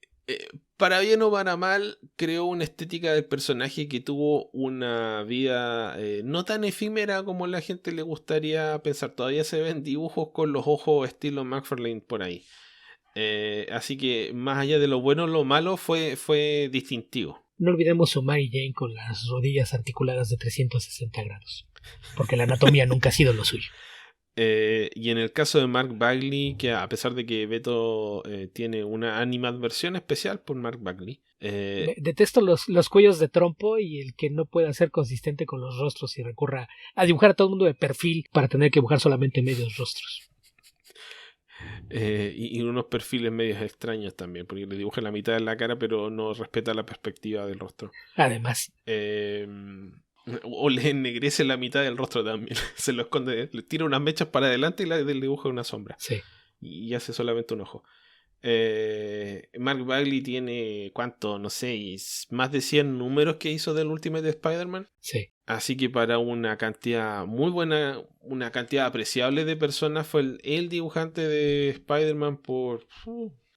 para bien o para mal, creó una estética del personaje que tuvo una vida no tan efímera como la gente le gustaría pensar. Todavía se ven dibujos con los ojos estilo McFarlane por ahí. Así que más allá de lo bueno, lo malo fue distintivo. No olvidemos su Mary Jane con las rodillas articuladas de 360 grados, porque la anatomía nunca ha sido lo suyo. Y en el caso de Mark Bagley, que a pesar de que Beto tiene una animadversión especial por Mark Bagley. Detesto los cuellos de trompo y el que no pueda ser consistente con los rostros y recurra a dibujar a todo el mundo de perfil para tener que dibujar solamente medios rostros. Y unos perfiles medios extraños también, porque le dibuja la mitad de la cara pero no respeta la perspectiva del rostro. Además. O le ennegrece la mitad del rostro también. Se lo esconde, le tira unas mechas para adelante y le dibuja una sombra. Sí. Y hace solamente un ojo. Mark Bagley tiene, ¿cuánto? No sé, más de 100 números que hizo del Ultimate Spider-Man. Sí. Así que para una cantidad muy buena, una cantidad apreciable de personas, fue el dibujante de Spider-Man por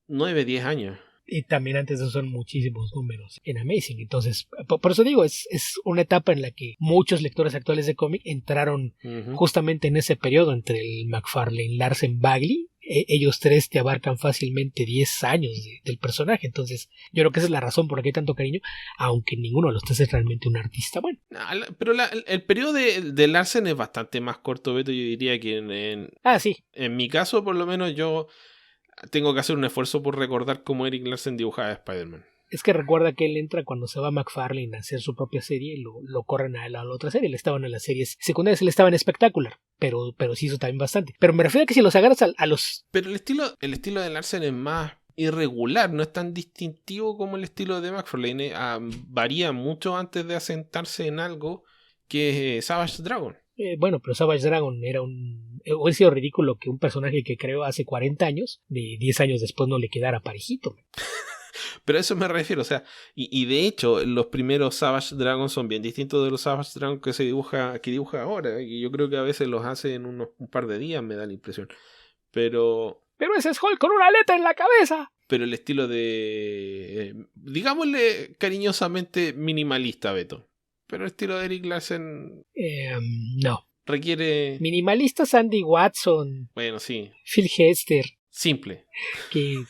9-10 años. Y también antes de eso son muchísimos números en Amazing. Entonces, por eso digo, es una etapa en la que muchos lectores actuales de cómic entraron justamente en ese periodo entre el McFarlane, Larsen, Bagley. Ellos tres te abarcan fácilmente 10 años del personaje. Entonces, yo creo que esa es la razón por la que hay tanto cariño, aunque ninguno de los tres es realmente un artista bueno. Pero el periodo de Larsen es bastante más corto, Beto. Yo diría que sí. En mi caso, por lo menos, yo tengo que hacer un esfuerzo por recordar cómo Eric Larsen dibujaba a Spider-Man. Es que recuerda que él entra cuando se va McFarlane a hacer su propia serie y lo corren a la otra serie. Él estaba en las series secundarias, él estaba en Spectacular, pero sí hizo también bastante. Pero me refiero a que si los agarras a los... Pero el estilo de Larsen es más irregular, no es tan distintivo como el estilo de McFarlane. Varía mucho antes de asentarse en algo que es Savage Dragon. Bueno, pero Savage Dragon era hubiera sido ridículo que un personaje que creó hace 40 años, de 10 años después no le quedara parejito. Pero a eso me refiero, o sea, y de hecho los primeros Savage Dragon son bien distintos de los Savage Dragon que dibuja ahora, y yo creo que a veces los hace en un par de días, me da la impresión. Pero ese es Hulk con una aleta en la cabeza. Pero el estilo de, digámosle cariñosamente, minimalista, Beto. Pero el estilo de Eric Larsen no. Requiere... Minimalista Sandy Watson. Bueno, sí. Phil Hester. Simple. Que...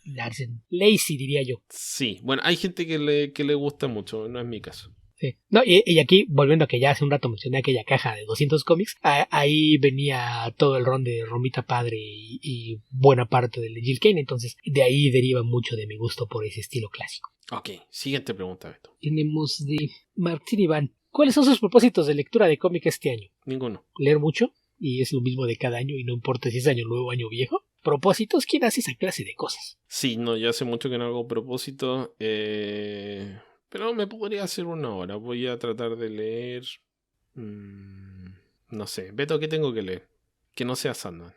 Larsen. Lazy, diría yo. Sí. Bueno, hay gente que le gusta mucho. No es mi caso. Sí. No, y aquí, volviendo a que ya hace un rato mencioné aquella caja de 200 cómics, ahí venía todo el ron de Romita Padre y buena parte del de Jill Kane, entonces de ahí deriva mucho de mi gusto por ese estilo clásico. Ok, siguiente pregunta, Beto. Tenemos de Martín Iván. ¿Cuáles son sus propósitos de lectura de cómic este año? Ninguno. Leer mucho, y es lo mismo de cada año, y no importa si es año nuevo o año viejo. ¿Propósitos? ¿Quién hace esa clase de cosas? Sí, no, yo hace mucho que no hago propósito, pero me podría hacer una hora. Voy a tratar de leer... no sé. Beto, ¿qué tengo que leer? Que no sea Sandman.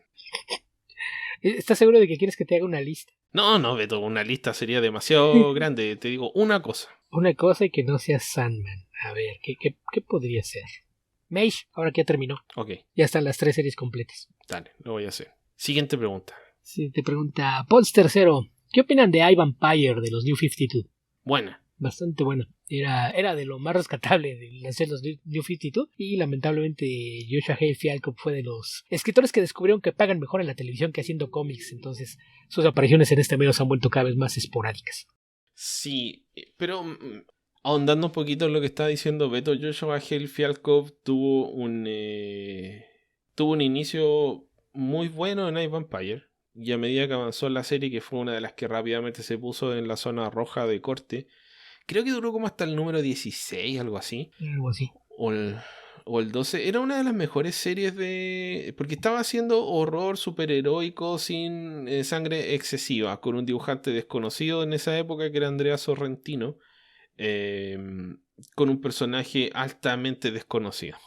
¿Estás seguro de que quieres que te haga una lista? No, Beto, una lista sería demasiado grande. Te digo una cosa. Una cosa y que no sea Sandman. A ver, ¿qué podría ser? Mage, ahora que ya terminó. Ok. Ya están las 3 series completas. Dale, lo voy a hacer. Siguiente pregunta. Sí, te pregunta Pons Tercero. ¿Qué opinan de iVampire de los New 52? Buena. Bastante buena. Era de lo más rescatable de hacer los New 52 y lamentablemente Joshua Hale Fialco fue de los escritores que descubrieron que pagan mejor en la televisión que haciendo cómics, entonces sus apariciones en este medio se han vuelto cada vez más esporádicas. Sí, pero ahondando un poquito en lo que está diciendo Beto, Joshua Hale Fialco tuvo un inicio muy bueno en iVampire. Y a medida que avanzó la serie, que fue una de las que rápidamente se puso en la zona roja de corte, creo que duró como hasta el número 16, algo así. Algo así. O el 12. Era una de las mejores series porque estaba haciendo horror superheroico sin sangre excesiva, con un dibujante desconocido en esa época que era Andrea Sorrentino, con un personaje altamente desconocido.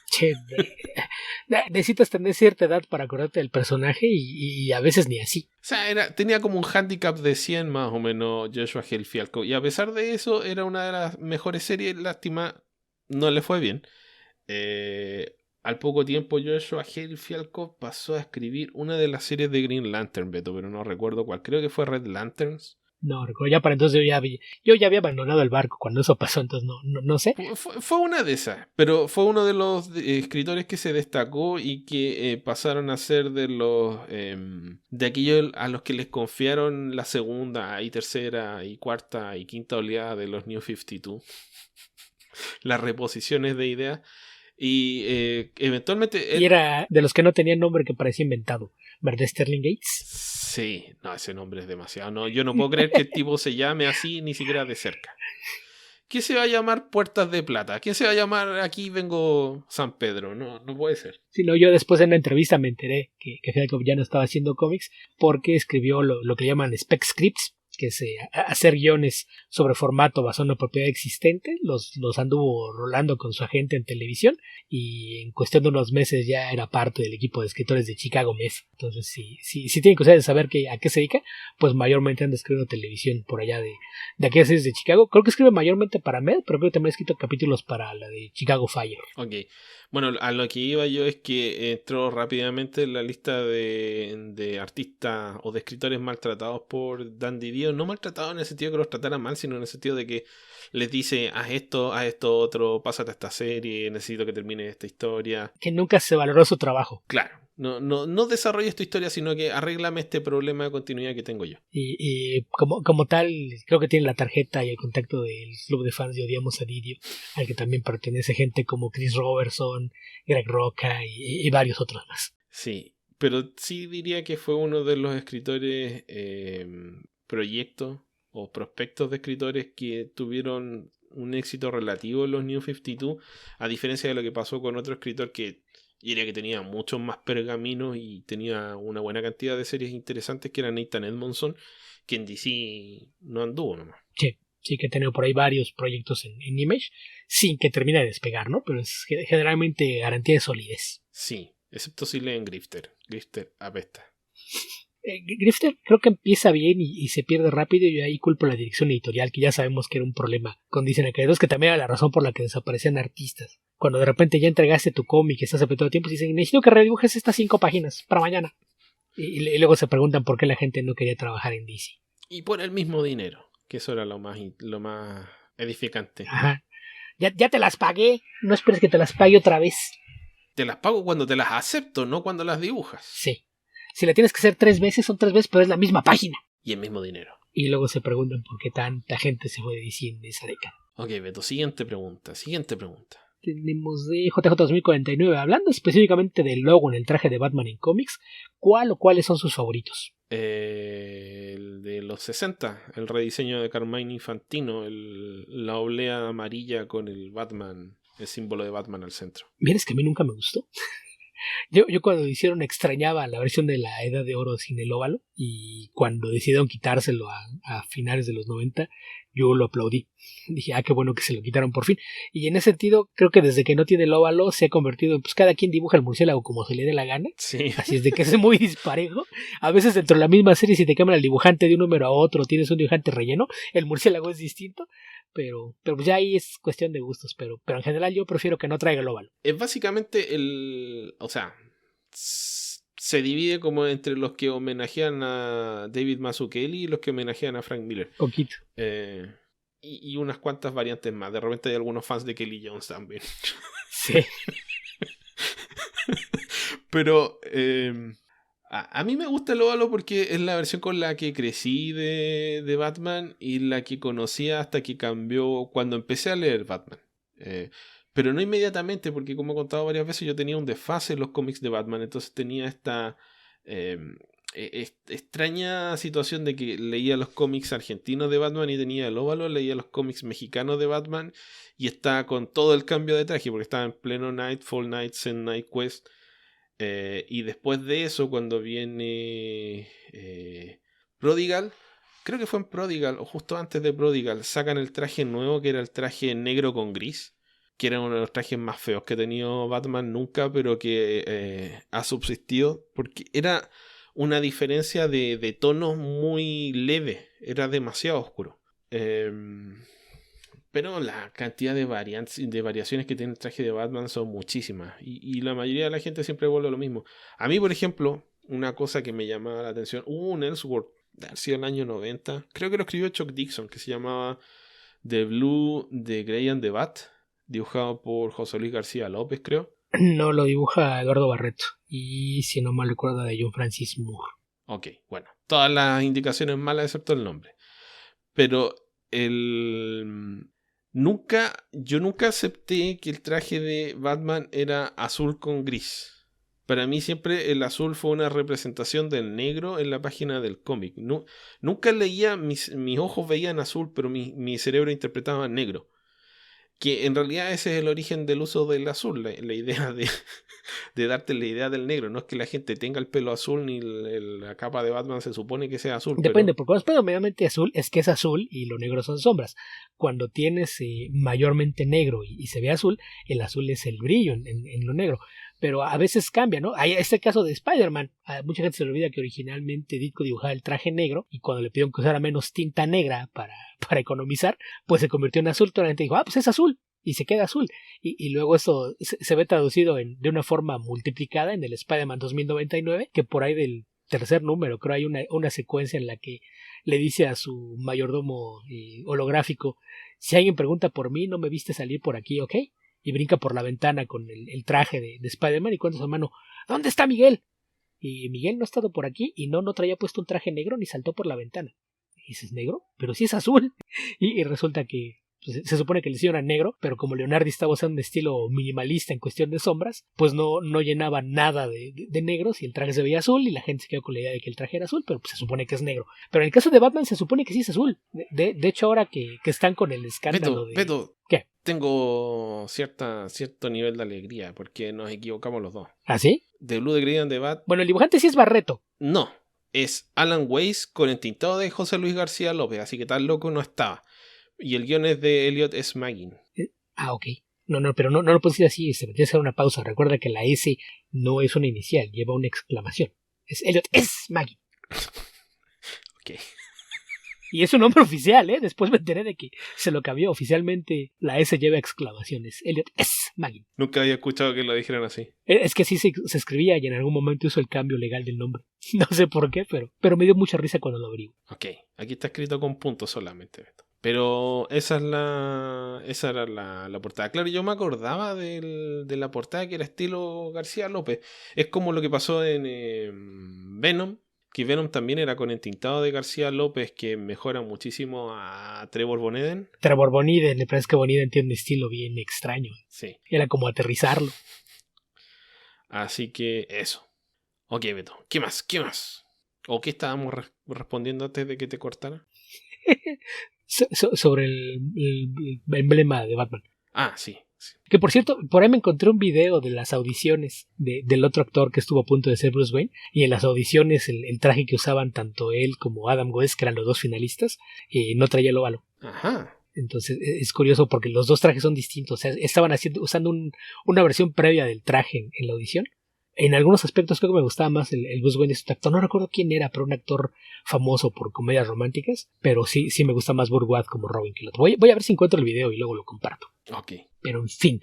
Che, necesitas tener cierta edad para acordarte del personaje y a veces ni así. O sea, tenía como un handicap de 100 más o menos Joshua Hill Fialco. Y a pesar de eso, era una de las mejores series. Lástima, no le fue bien. Al poco tiempo, Joshua Hill Fialco pasó a escribir una de las series de Green Lantern, Beto, pero no recuerdo cuál. Creo que fue Red Lanterns. No, recuerdo, ya para entonces yo ya había abandonado el barco cuando eso pasó, entonces no sé. Fue una de esas, pero fue uno de los escritores que se destacó y que pasaron a ser de los de aquellos a los que les confiaron la segunda y tercera y cuarta y quinta oleada de los New 52, las reposiciones de ideas y eventualmente Y era de los que no tenían nombre, que parecía inventado, ¿verdad? Sterling Gates. Sí, no, ese nombre es demasiado. No, yo no puedo creer que el tipo se llame así ni siquiera de cerca. ¿Quién se va a llamar Puertas de Plata? ¿Quién se va a llamar Aquí vengo San Pedro? No, no puede ser. Si no, yo después en una entrevista me enteré que Fialco ya no estaba haciendo cómics porque escribió lo que llaman spec scripts, que es hacer guiones sobre formato basado en una propiedad existente. Los anduvo rolando con su agente en televisión y en cuestión de unos meses ya era parte del equipo de escritores de Chicago Med. Entonces, si tienen curiosidad de saber a qué se dedica, pues mayormente anda escribiendo televisión por allá de aquellas series de Chicago. Creo que escribe mayormente para Med, pero creo que también ha escrito capítulos para la de Chicago Fire. Ok. Bueno, a lo que iba yo es que entró rápidamente en la lista de artistas o de escritores maltratados por Dan Didio. No maltratados en el sentido de que los tratara mal, sino en el sentido de que les dice, haz esto otro, pásate a esta serie, necesito que termine esta historia. Que nunca se valoró su trabajo. Claro, no desarrolles tu historia, sino que arréglame este problema de continuidad que tengo yo. Y como tal, creo que tiene la tarjeta y el contacto del club de fans de Odiamos a Didio, al que también pertenece gente como Chris Robertson, Greg Roca y varios otros más. Sí, pero sí diría que fue uno de los escritores proyectos o prospectos de escritores que tuvieron un éxito relativo en los New 52, a diferencia de lo que pasó con otro escritor que yo diría que tenía muchos más pergaminos y tenía una buena cantidad de series interesantes, que era Nathan Edmondson, que en DC no anduvo nomás. Sí, que he tenido por ahí varios proyectos en Image, sin que termine de despegar, ¿no? Pero es generalmente garantía de solidez. Sí, excepto si leen Grifter. Grifter apesta. Grifter creo que empieza bien y se pierde rápido, y ahí culpo la dirección editorial, que ya sabemos que era un problema con Dicen Acreedores, que también era la razón por la que desaparecían artistas. Cuando de repente ya entregaste tu cómic y estás a todo tiempo, dicen, necesito que redibujes estas 5 páginas para mañana. Y luego se preguntan por qué la gente no quería trabajar en DC. Y por el mismo dinero, que eso era lo más edificante. Ajá. Ya te las pagué, no esperes que te las pague otra vez. Te las pago cuando te las acepto, no cuando las dibujas. Sí. Si la tienes que hacer 3 veces, son 3 veces, pero es la misma página. Y el mismo dinero. Y luego se preguntan por qué tanta gente se fue de DC en esa década. Ok, Beto, siguiente pregunta. Tenemos de JJ 2049, hablando específicamente del logo en el traje de Batman en cómics, ¿cuál o cuáles son sus favoritos? El de los 60, el rediseño de Carmine Infantino, la oblea amarilla con el Batman, el símbolo de Batman al centro. Mira, es que a mí nunca me gustó. Yo cuando lo hicieron extrañaba la versión de la Edad de Oro sin el óvalo, y cuando decidieron quitárselo a finales de los 90, yo lo aplaudí. Dije, qué bueno que se lo quitaron por fin. Y en ese sentido, creo que desde que no tiene el óvalo se ha convertido en, pues cada quien dibuja el murciélago como se le dé la gana. Sí. Así es de que es muy disparejo. A veces dentro de la misma serie, si te cambian el dibujante de un número a otro, tienes un dibujante relleno, el murciélago es distinto. Pero pues ya ahí es cuestión de gustos, pero en general yo prefiero que no traiga el óvalo. Es básicamente o sea, se divide como entre los que homenajean a David Mazzucchelli y los que homenajean a Frank Miller. Poquito. Y unas cuantas variantes más. De repente hay algunos fans de Kelly Jones también. Sí. Pero a mí me gusta el óvalo porque es la versión con la que crecí de Batman y la que conocía hasta que cambió cuando empecé a leer Batman. Pero no inmediatamente, porque como he contado varias veces, yo tenía un desfase en los cómics de Batman. Entonces tenía esta extraña situación de que leía los cómics argentinos de Batman y tenía el óvalo, leía los cómics mexicanos de Batman y estaba con todo el cambio de traje, porque estaba en pleno Nightfall, Nights and Night Quest. Y después de eso, cuando viene Prodigal, creo que fue en Prodigal o justo antes de Prodigal, sacan el traje nuevo, que era el traje negro con gris, que era uno de los trajes más feos que ha tenido Batman nunca, pero que ha subsistido, porque era una diferencia de tonos muy leve, era demasiado oscuro. Pero la cantidad de variaciones que tiene el traje de Batman son muchísimas, y la mayoría de la gente siempre vuelve a lo mismo. A mí, por ejemplo, una cosa que me llamaba la atención, hubo un Elseworld, hacia el año 90, creo que lo escribió Chuck Dixon, que se llamaba The Blue, The Grey and the Bat, dibujado por José Luis García López, creo. No, lo dibuja Eduardo Barreto. Y si no mal recuerdo, de John Francis Moore. Ok, bueno, todas las indicaciones malas excepto el nombre. Pero yo nunca acepté que el traje de Batman era azul con gris. Para mí siempre el azul fue una representación del negro en la página del cómic. Nunca leía, mis ojos veían azul, pero mi cerebro interpretaba negro. Que en realidad ese es el origen del uso del azul, la idea de darte la idea del negro. No es que la gente tenga el pelo azul ni la capa de Batman se supone que sea azul. Depende, porque cuando es predominantemente azul es que es azul y lo negro son sombras. Cuando tienes mayormente negro y se ve azul, el azul es el brillo en lo negro. Pero a veces cambia, ¿no? Hay este caso de Spider-Man. A mucha gente se le olvida que originalmente Ditko dibujaba el traje negro y cuando le pidieron que usara menos tinta negra para economizar, pues se convirtió en azul. Toda la gente dijo, pues es azul. Y se queda azul. Y luego eso se ve traducido de una forma multiplicada en el Spider-Man 2099, que por ahí del tercer número creo hay una secuencia en la que le dice a su mayordomo holográfico, si alguien pregunta por mí, no me viste salir por aquí, ¿ok? Y brinca por la ventana con el traje de Spider-Man y cuenta a su hermano, ¿dónde está Miguel? Y Miguel no ha estado por aquí y no traía puesto un traje negro ni saltó por la ventana. Y dices, ¿negro? Pero sí es azul. Y resulta que pues, se supone que el diseño era negro, pero como Leonardo estaba usando un estilo minimalista en cuestión de sombras, pues no llenaba nada de negros y el traje se veía azul y la gente se quedó con la idea de que el traje era azul, pero pues se supone que es negro. Pero en el caso de Batman se supone que sí es azul. De hecho, ahora que están con el escándalo Beto, ¿qué? Tengo cierto nivel de alegría porque nos equivocamos los dos. ¿Ah, sí? The Blue, The Grey and the Bat. Bueno, el dibujante sí es Barreto. No, es Alan Weiss con el tintado de José Luis García López, así que tan loco no estaba. Y el guion es de Elliot S. Maggin. Ok. No, pero no lo puedes decir así, se me tiene que hacer una pausa. Recuerda que la S no es una inicial, lleva una exclamación. Es Elliot S. Maggin. Ok. Y es un nombre oficial, ¿eh? Después me enteré de que se lo cambió oficialmente. La S lleva exclamaciones. Elliot S. Maggin. Nunca había escuchado que lo dijeran así. Es que sí se escribía y en algún momento hizo el cambio legal del nombre. No sé por qué, pero me dio mucha risa cuando lo averiguo. Ok, aquí está escrito con puntos solamente, Beto. Pero esa era la portada. Claro, yo me acordaba de la portada que era estilo García López. Es como lo que pasó en Venom, que Venom también era con entintado de García López, que mejora muchísimo a Trevor Boneden. Trevor Boniden, me parece que Boniden tiene un estilo bien extraño. Sí. Era como aterrizarlo. Así que eso. Ok, Beto, ¿qué más? ¿O qué estábamos respondiendo antes de que te cortara? Sobre el emblema de Batman. Ah, sí. Que por cierto, por ahí me encontré un video de las audiciones del otro actor que estuvo a punto de ser Bruce Wayne. Y en las audiciones el traje que usaban tanto él como Adam West, que eran los dos finalistas, no traía el óvalo. Ajá. Entonces es curioso porque los dos trajes son distintos. O sea, estaban usando una versión previa del traje en la audición. En algunos aspectos creo que me gustaba más el Bruce Wayne de este actor. No recuerdo quién era, pero un actor famoso por comedias románticas. Pero sí me gusta más Burgwad como Robin que el otro. Voy a ver si encuentro el video y luego lo comparto. Ok. Pero en fin,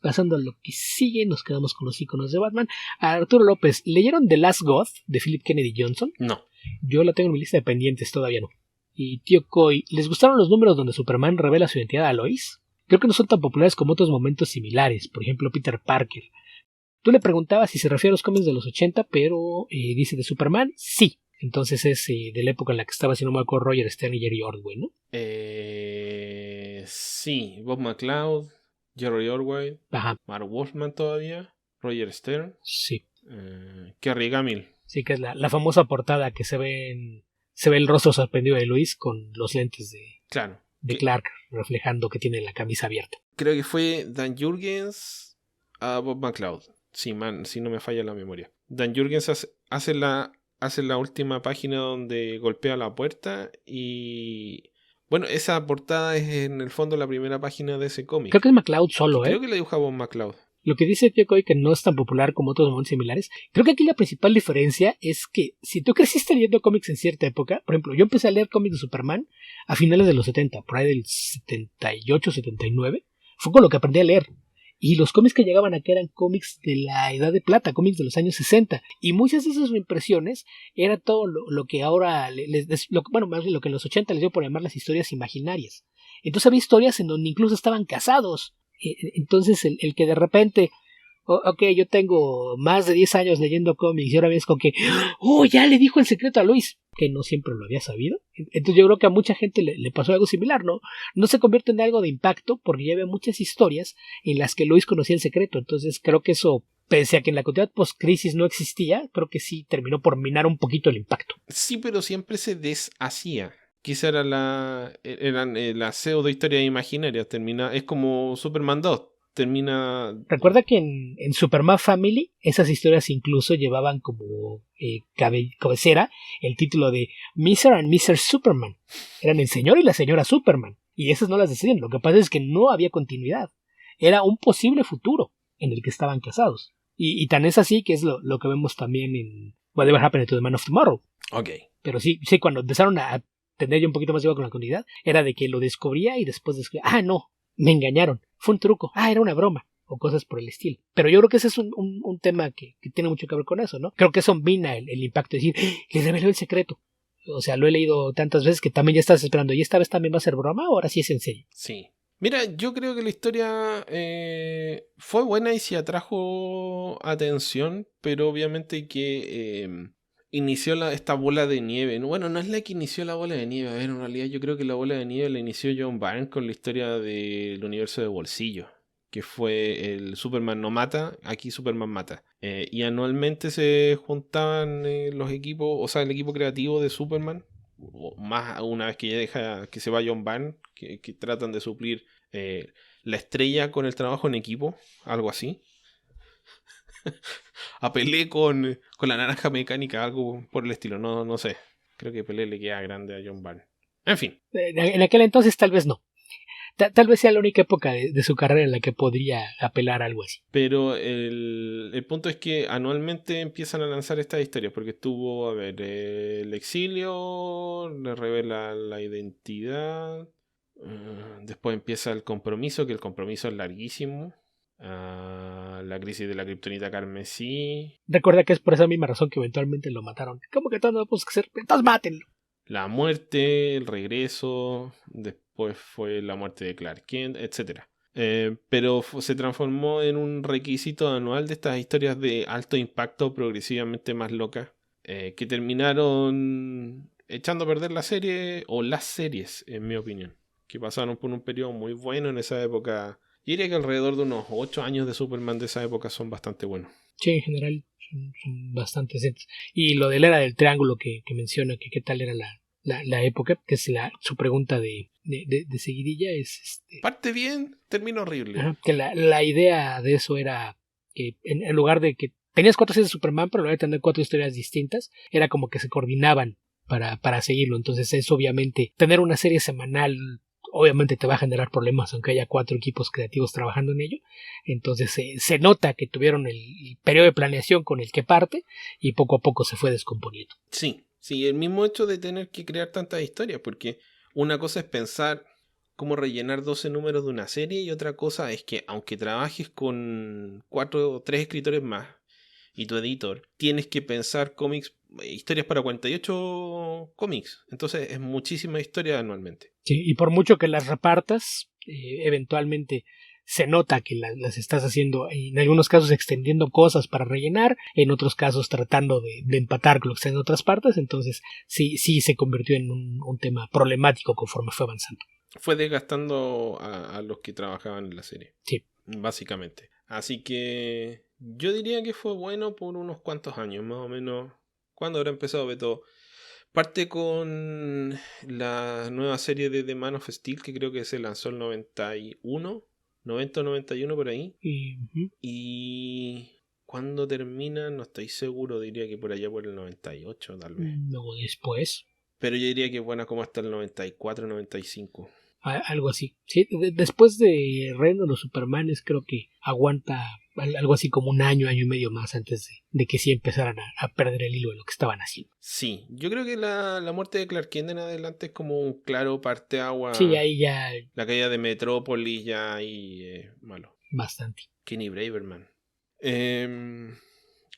pasando a lo que sigue, nos quedamos con los iconos de Batman. Arturo López, ¿leyeron The Last God de Philip Kennedy Johnson? No. Yo la tengo en mi lista de pendientes, todavía no. Y tío Coy, ¿les gustaron los números donde Superman revela su identidad a Lois? Creo que no son tan populares como otros momentos similares, por ejemplo Peter Parker. Tú le preguntabas si se refiere a los cómics de los 80, pero dice de Superman, sí. Entonces es de la época en la que estaba, si no me acuerdo, Roger Stern y Jerry Ordway, ¿no? Sí, Bob McCloud, Jerry Ordway, Ajá. Mark Wolfman todavía, Roger Stern, sí. Kerry Gamil. Sí, que es la famosa portada que se ve el rostro sorprendido de Luis con los lentes de Clark reflejando que tiene la camisa abierta. Creo que fue Dan Jurgens a Bob McCloud, si no me falla la memoria. Dan Jurgens hace la última página donde golpea la puerta y Bueno, esa portada es en el fondo la primera página de ese cómic. Creo que es McCloud solo, Creo que la dibuja Bob McCloud. Lo que dice Joe Coy, que no es tan popular como otros momentos similares, creo que aquí la principal diferencia es que si tú creciste leyendo cómics en cierta época, por ejemplo, yo empecé a leer cómics de Superman a finales de los 70, por ahí del 78, 79, fue con lo que aprendí a leer. Y los cómics que llegaban aquí eran cómics de la Edad de Plata, cómics de los años 60. Y muchas de esas impresiones era todo lo que ahora, bueno, más bien lo que en los 80 les dio por llamar las historias imaginarias. Entonces había historias en donde incluso estaban casados. Entonces el que de repente, ok, yo tengo más de 10 años leyendo cómics y ahora ves con que, oh, ya le dijo el secreto a Luis, que no siempre lo había sabido. Entonces yo creo que a mucha gente le pasó algo similar, ¿no? No se convierte en algo de impacto porque ya había muchas historias en las que Luis conocía el secreto. Entonces creo que eso, pese a que en la continuidad post-crisis no existía, creo que sí terminó por minar un poquito el impacto. Sí, pero siempre se deshacía. Quizá era la pseudo historia imaginaria. Es como Superman 2. Termina. Recuerda que en Superman Family esas historias incluso llevaban como cabecera el título de Mr. and Mrs. Superman. Eran el señor y la señora Superman. Y esas no las decían. Lo que pasa es que no había continuidad. Era un posible futuro en el que estaban casados. Y tan es así que es lo que vemos también en Whatever Happened to the Man of Tomorrow. Ok. Pero sí, cuando empezaron a tener ya un poquito más de con la continuidad, era de que lo descubría y después descubría, no, me engañaron, fue un truco, era una broma, o cosas por el estilo. Pero yo creo que ese es un tema que tiene mucho que ver con eso, ¿no? Creo que eso mina el impacto de decir, le reveló el secreto. O sea, lo he leído tantas veces que también ya estás esperando, ¿y esta vez también va a ser broma o ahora sí es en serio? Sí. Mira, yo creo que la historia fue buena y sí atrajo atención, pero obviamente que inició esta bola de nieve. Bueno, no es la que inició la bola de nieve. A ver, en realidad yo creo que la bola de nieve la inició John Byrne con la historia del universo de Bolsillo, que fue el Superman no mata, aquí Superman mata. Y anualmente se juntaban los equipos, o sea, el equipo creativo de Superman, o más una vez que ya deja que se va John Byrne, que tratan de suplir la estrella con el trabajo en equipo, algo así. A Pelé con la naranja mecánica, algo por el estilo, no sé. Creo que Pelé le queda grande a John Byrne. En fin. En aquel entonces tal vez no. Tal vez sea la única época de su carrera en la que podría apelar a algo así. Pero el punto es que anualmente empiezan a lanzar estas historias, porque estuvo, a ver, el exilio, le revela la identidad, después empieza el compromiso, que el compromiso es larguísimo. La crisis de la kriptonita carmesí. Recuerda que es por esa misma razón que eventualmente lo mataron. ¿Cómo que todos no podemos hacer? Entonces mátenlo. La muerte, el regreso, después fue la muerte de Clark Kent, etc. Pero se transformó en un requisito anual de estas historias de alto impacto progresivamente más locas, que terminaron echando a perder la serie o las series, en mi opinión, que pasaron por un periodo muy bueno en esa época. Yo diría que alrededor de unos 8 años de Superman de esa época son bastante buenos. Sí, en general son bastante decentes. Y lo de la era del triángulo que menciona, que qué tal era la época, que es su pregunta de seguidilla, es parte bien, termina horrible. que la idea de eso era que en lugar de que tenías 4 series de Superman, pero en lugar de tener 4 historias distintas, era como que se coordinaban para seguirlo. Entonces es obviamente tener una serie semanal obviamente te va a generar problemas aunque haya 4 equipos creativos trabajando en ello. Entonces se nota que tuvieron el periodo de planeación con el que parte y poco a poco se fue descomponiendo. Sí, el mismo hecho de tener que crear tantas historias, porque una cosa es pensar cómo rellenar 12 números de una serie y otra cosa es que aunque trabajes con 4 o 3 escritores más y tu editor, tienes que pensar historias para 48 cómics. Entonces es muchísima historia anualmente. Sí, y por mucho que las repartas, eventualmente se nota que las estás haciendo, en algunos casos extendiendo cosas para rellenar, en otros casos tratando de empatar con lo que está en otras partes, entonces sí se convirtió en un tema problemático conforme fue avanzando. Fue desgastando a los que trabajaban en la serie. Sí. Básicamente. Así que yo diría que fue bueno por unos cuantos años, más o menos. ¿Cuándo habrá empezado Beto? Parte con la nueva serie de The Man of Steel, que creo que se lanzó el 91, 90 o 91 por ahí. Y cuando termina, no estoy seguro, diría que por allá por el 98 tal vez. Luego después. Pero yo diría que es buena como hasta el 94, 95. Algo así. Sí, después de Reino de los Supermanes creo que aguanta algo así como un año y medio más antes de que sí empezaran a perder el hilo de lo que estaban haciendo. Sí, yo creo que la muerte de Clark Kent en adelante es como un claro Sí, parteagua. ahí ya La caída de Metrópolis ya ahí malo. bastante. Kenny Braverman.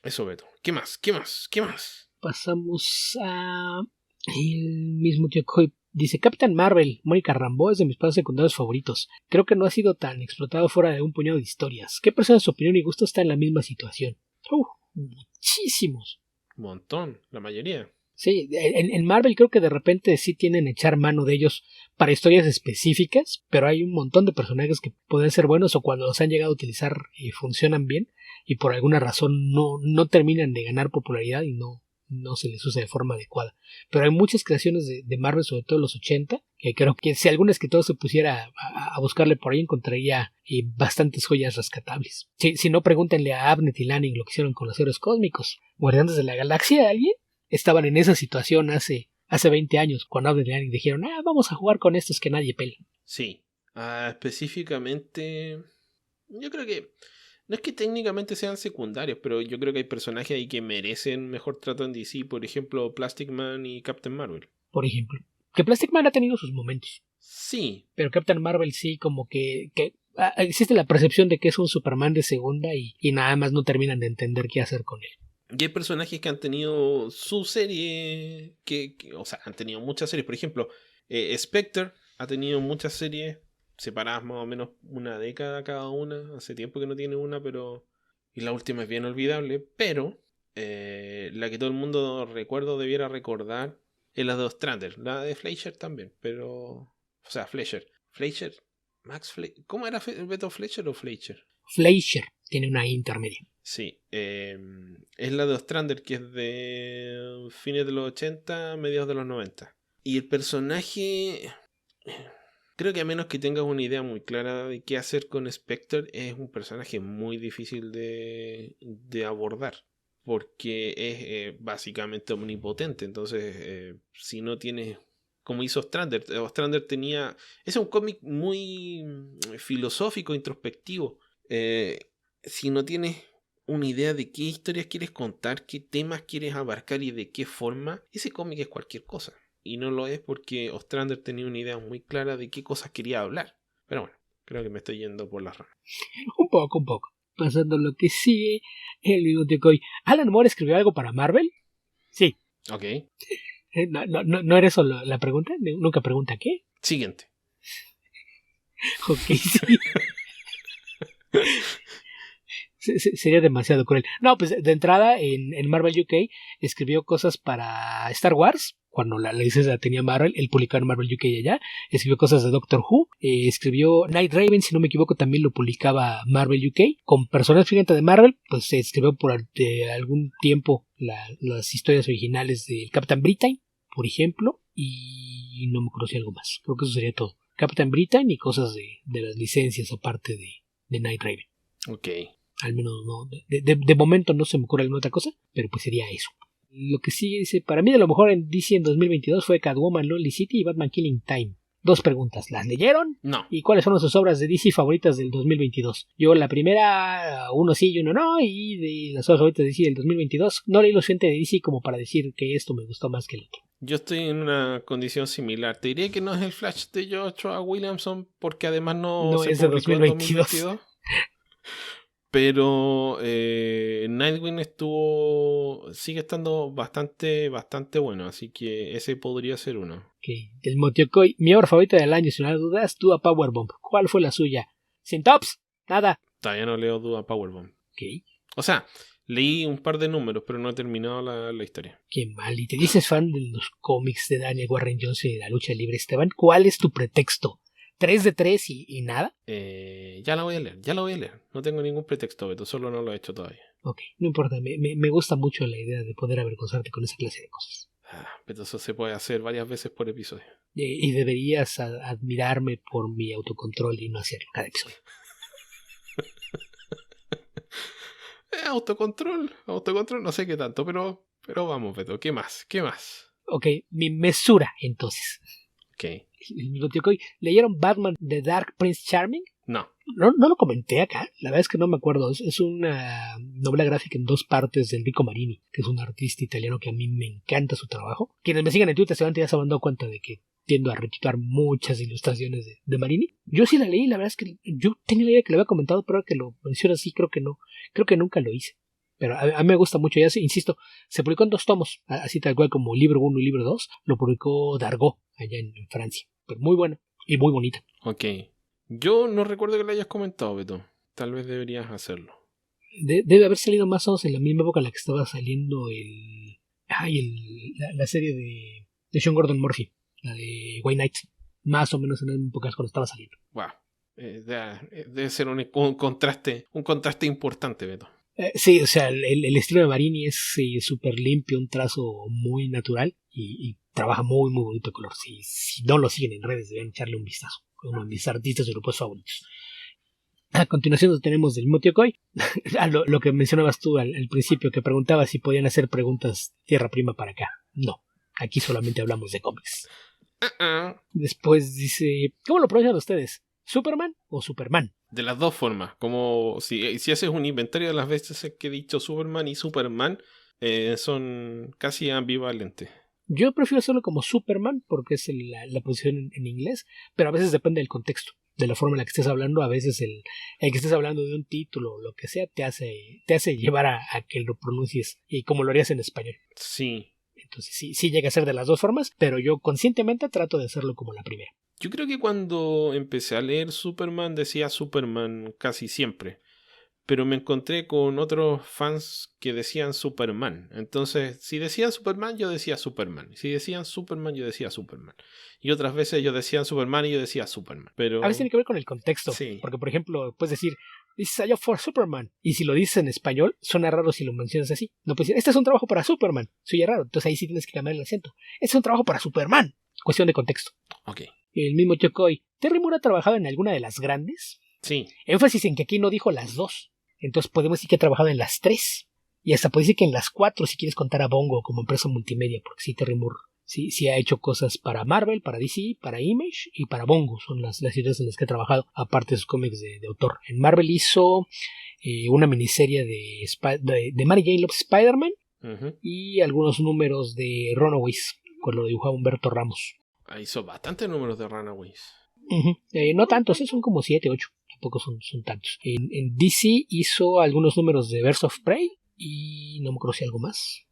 Eso, Beto. ¿Qué más? ¿Qué más? ¿Qué más? Pasamos a el mismo tío Coy. Dice, Captain Marvel, Mónica Rambeau es de mis padres secundarios favoritos. Creo que no ha sido tan explotado fuera de un puñado de historias. ¿Qué persona de su opinión y gusto está en la misma situación? Muchísimos. Un montón, la mayoría. Sí, en Marvel creo que de repente sí tienen echar mano de ellos para historias específicas, pero hay un montón de personajes que pueden ser buenos o cuando los han llegado a utilizar funcionan bien y por alguna razón no terminan de ganar popularidad y no se les usa de forma adecuada. Pero hay muchas creaciones de Marvel, sobre todo los 80, que creo que si algún escritor se pusiera a buscarle por ahí encontraría bastantes joyas rescatables. Si no, pregúntenle a Abnett y Lanning lo que hicieron con los héroes cósmicos. Guardianes de la Galaxia, ¿alguien? Estaban en esa situación hace 20 años, cuando Abnett y Lanning dijeron, vamos a jugar con estos que nadie pela. Sí, específicamente, yo creo que no es que técnicamente sean secundarios, pero yo creo que hay personajes ahí que merecen mejor trato en DC, por ejemplo, Plastic Man y Captain Marvel. Por ejemplo, que Plastic Man ha tenido sus momentos. Sí. Pero Captain Marvel sí, como que existe la percepción de que es un Superman de segunda y nada más no terminan de entender qué hacer con él. Y hay personajes que han tenido su serie, o sea, han tenido muchas series. Por ejemplo, Spectre ha tenido muchas series separadas más o menos una década cada una. Hace tiempo que no tiene una, pero... Y la última es bien olvidable, pero la que todo el mundo debiera recordar es la de Ostrander. La de Fleischer también, pero... O sea, Fleischer. ¿Cómo era Beto, Fleischer o Fleischer? Fleischer tiene una intermedia. Sí, es la de Ostrander, que es de fines de los 80, mediados de los 90. Y el personaje, creo que a menos que tengas una idea muy clara de qué hacer con Spectre, es un personaje muy difícil de abordar. Porque es básicamente omnipotente. Entonces, si no tienes... Como hizo Ostrander. Ostrander tenía... Es un cómic muy filosófico, introspectivo. Si no tienes una idea de qué historias quieres contar, qué temas quieres abarcar y de qué forma, ese cómic es cualquier cosa. Y no lo es porque Ostrander tenía una idea muy clara de qué cosas quería hablar. Pero bueno, creo que me estoy yendo por las ramas. Un poco. Pasando lo que sigue, el minuto de hoy. ¿Alan Moore escribió algo para Marvel? Sí. Ok. ¿No era eso la pregunta? ¿Nunca pregunta qué? Siguiente. Ok, sí. Sería demasiado cruel. No, pues de entrada en Marvel UK escribió cosas para Star Wars, cuando la licencia tenía Marvel, él publicaba en Marvel UK allá, escribió cosas de Doctor Who, escribió Night Raven, si no me equivoco, también lo publicaba Marvel UK, con personas gigantes de Marvel, pues se escribió por algún tiempo las historias originales del Captain Britain, por ejemplo, y no me acuerdo si algo más, creo que eso sería todo. Captain Britain y cosas de las licencias aparte de Night Raven. Ok. Al menos no, de momento no se me ocurre alguna otra cosa, pero pues sería eso. Lo que sigue dice, para mí de lo mejor en DC en 2022 fue Catwoman, Lonely City y Batman Killing Time. Dos preguntas, ¿las leyeron? No. ¿Y cuáles son sus obras de DC favoritas del 2022? Yo la primera, uno sí y uno no, y de las obras favoritas de DC del 2022 no leí lo suficiente de DC como para decir que esto me gustó más que el otro. Yo estoy en una condición similar. Te diré que no es el Flash de Joshua Williamson porque además no se es de publicó 2022. en 2022. Pero Nightwing sigue estando bastante bueno, así que ese podría ser uno. Okay. El Motiokoi, mi obra favorita del año, sin lugar a dudas, Dua Powerbomb. ¿Cuál fue la suya? ¿Sin tops? Nada. Todavía no leo Dua Powerbomb. Okay. O sea, leí un par de números, pero no he terminado la historia. Qué mal. ¿Y te dices fan de los cómics de Daniel Warren Johnson y de la lucha libre, Esteban? ¿Cuál es tu pretexto? ¿3 de 3 y nada? Ya la voy a leer. No tengo ningún pretexto, Beto, solo no lo he hecho todavía. Ok, no importa. Me gusta mucho la idea de poder avergonzarte con esa clase de cosas. Pero eso se puede hacer varias veces por episodio. Y deberías admirarme por mi autocontrol y no hacerlo cada episodio. Autocontrol, no sé qué tanto, pero vamos, Beto, ¿qué más? Ok, mi mesura, entonces. Ok. El mismo tío Coy. ¿Leyeron Batman The Dark Prince Charming? No. No lo comenté acá, la verdad es que no me acuerdo. Es una novela gráfica en 2 partes de Enrico Marini, que es un artista italiano que a mí me encanta su trabajo. Quienes me siguen en Twitter seguramente ya se han dado cuenta de que tiendo a retitular muchas ilustraciones de Marini. Yo sí la leí, la verdad es que yo tenía la idea que lo había comentado, pero ahora que lo menciono así, creo que no. Creo que nunca lo hice. Pero a mí me gusta mucho, ya insisto, se publicó en 2 tomos, así tal cual como libro 1 y libro 2, lo publicó Dargaud, allá en Francia. Pero muy bueno y muy bonita. Ok. Yo no recuerdo que lo hayas comentado, Beto. Tal vez deberías hacerlo. Debe haber salido más o menos en la misma época en la que estaba saliendo la serie de Sean Gordon Murphy, la de White Knight. Más o menos en la misma época cuando estaba saliendo. Wow. Debe ser un contraste importante, Beto. Sí, o sea, el estilo de Marini es súper limpio, un trazo muy natural y trabaja muy, muy bonito el color. Si no lo siguen en redes, deben echarle un vistazo. Uno de mis artistas europeos favoritos. A continuación tenemos del Motio Koi, lo que mencionabas tú al principio, que preguntaba si podían hacer preguntas tierra prima para acá. No, aquí solamente hablamos de cómics. Después dice, ¿cómo lo pronuncian ustedes? ¿Superman o Superman? De las dos formas, como si haces un inventario de las veces que he dicho Superman y Superman, son casi ambivalentes. Yo prefiero hacerlo como Superman porque es la posición en inglés, pero a veces depende del contexto, de la forma en la que estés hablando. A veces el que estés hablando de un título o lo que sea te hace llevar a que lo pronuncies y como lo harías en español. Sí. Entonces sí llega a ser de las dos formas, pero yo conscientemente trato de hacerlo como la primera. Yo creo que cuando empecé a leer Superman decía Superman casi siempre, pero me encontré con otros fans que decían Superman. Entonces, si decían Superman, yo decía Superman. Si decían Superman, yo decía Superman. Y otras veces ellos decían Superman y yo decía Superman. Pero a veces tiene que ver con el contexto. Sí. Porque, por ejemplo, puedes decir, this is a job for Superman. Y si lo dices en español, suena raro si lo mencionas así. No puedes decir, este es un trabajo para Superman. Soy raro. Entonces ahí sí tienes que cambiar el acento. Este es un trabajo para Superman. Cuestión de contexto. Ok. El mismo Chokoi. ¿Terry Moore ha trabajado en alguna de las grandes? Sí. Énfasis en que aquí no dijo las 2. Entonces podemos decir que ha trabajado en las 3. Y hasta puede decir que en las 4 si quieres contar a Bongo como empresa multimedia. Porque sí, Terry Moore sí ha hecho cosas para Marvel, para DC, para Image y para Bongo. Son las ideas en las que ha trabajado, aparte de sus cómics de autor. En Marvel hizo una miniserie de Mary Jane Loves Spider-Man y algunos números de Runaways, con lo dibujaba Humberto Ramos. Hizo bastantes números de Runaways. No tantos, son como 7, 8. Tampoco son tantos. En DC hizo algunos números de Birds of Prey y no me acuerdo si algo más.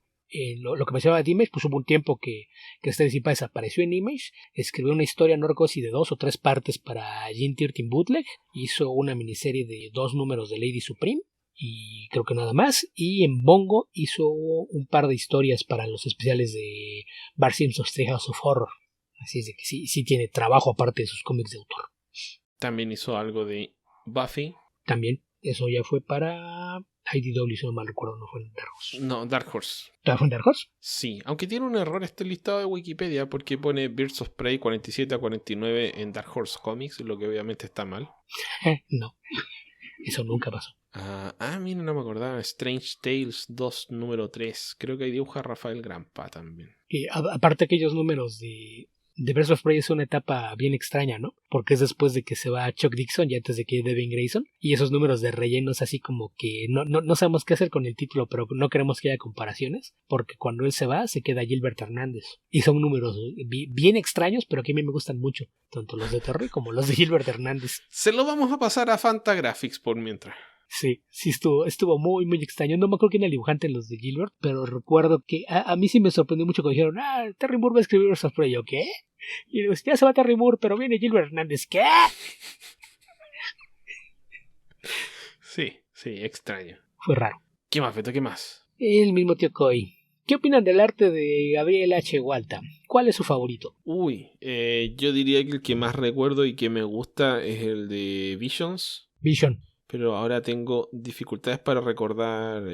Lo que mencionaba de Image, pues hubo un tiempo que este discipa desapareció en Image, escribió una historia, no recuerdo si de 2 o 3 partes para Jean Tirtin Bootleg, hizo una miniserie de 2 números de Lady Supreme y creo que nada más, y en Bongo hizo un par de historias para los especiales de Bart Simpson's Treehouse of Horror. Así es de que sí tiene trabajo aparte de sus cómics de autor. También hizo algo de Buffy. También, eso ya fue para IDW, si no mal recuerdo, no fue en Dark Horse. No, Dark Horse. ¿Fue en Dark Horse? Sí, aunque tiene un error este listado de Wikipedia porque pone Birds of Prey 47 a 49 en Dark Horse Comics, lo que obviamente está mal. No, eso nunca pasó. Mira, no me acordaba. Strange Tales 2, número 3. Creo que ahí dibuja Rafael Grampa también. Y aparte aquellos números de Birds of Prey es una etapa bien extraña, ¿no? Porque es después de que se va Chuck Dixon y antes de que Devin Grayson. Y esos números de rellenos así como que no sabemos qué hacer con el título, pero no queremos que haya comparaciones. Porque cuando él se va, se queda Gilbert Hernández. Y son números bien extraños, pero que a mí me gustan mucho. Tanto los de Terry como los de Gilbert Hernández. Se lo vamos a pasar a Fantagraphics por mientras. Sí, estuvo muy, muy extraño. No me acuerdo quién era el dibujante en los de Gilbert, pero recuerdo que a mí sí me sorprendió mucho cuando dijeron, Terry Moore va a escribir Birds of Prey. ¿Yo qué? Y digo, ya se va Terry Moore, pero viene Gilbert Hernández. ¿Qué? Sí, extraño. Fue raro. ¿Qué más, Beto? ¿Qué más? El mismo tío Coy. ¿Qué opinan del arte de Gabriel H. Walta? ¿Cuál es su favorito? Yo diría que el que más recuerdo y que me gusta es el de Visions. Vision. Pero ahora tengo dificultades para recordar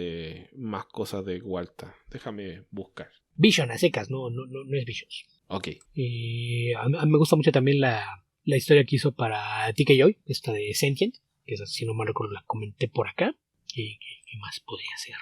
más cosas de Walta. Déjame buscar. Vision a secas, no es Visions. Ok. A mí me gusta mucho también la historia que hizo para TK Joy, esta de Sentient, que esa, si no mal recuerdo, la comenté por acá. ¿Qué más podría ser?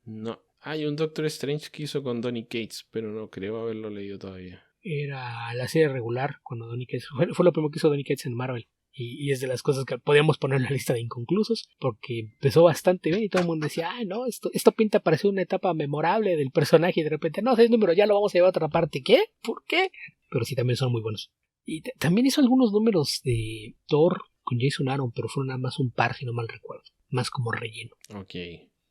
No, Hay un Doctor Strange que hizo con Donny Cates, pero no creo haberlo leído todavía. Era la serie regular cuando Donny Cates fue lo primero que hizo Donny Cates en Marvel. Y es de las cosas que podíamos poner en la lista de inconclusos, porque empezó bastante bien y todo el mundo decía, no, esto pinta para ser una etapa memorable del personaje, y de repente, no, 6 números, ya lo vamos a llevar a otra parte. ¿Qué? ¿Por qué? Pero sí, también son muy buenos. Y también hizo algunos números de Thor con Jason Aaron, pero fueron nada más un par, si no mal recuerdo, más como relleno. Ok,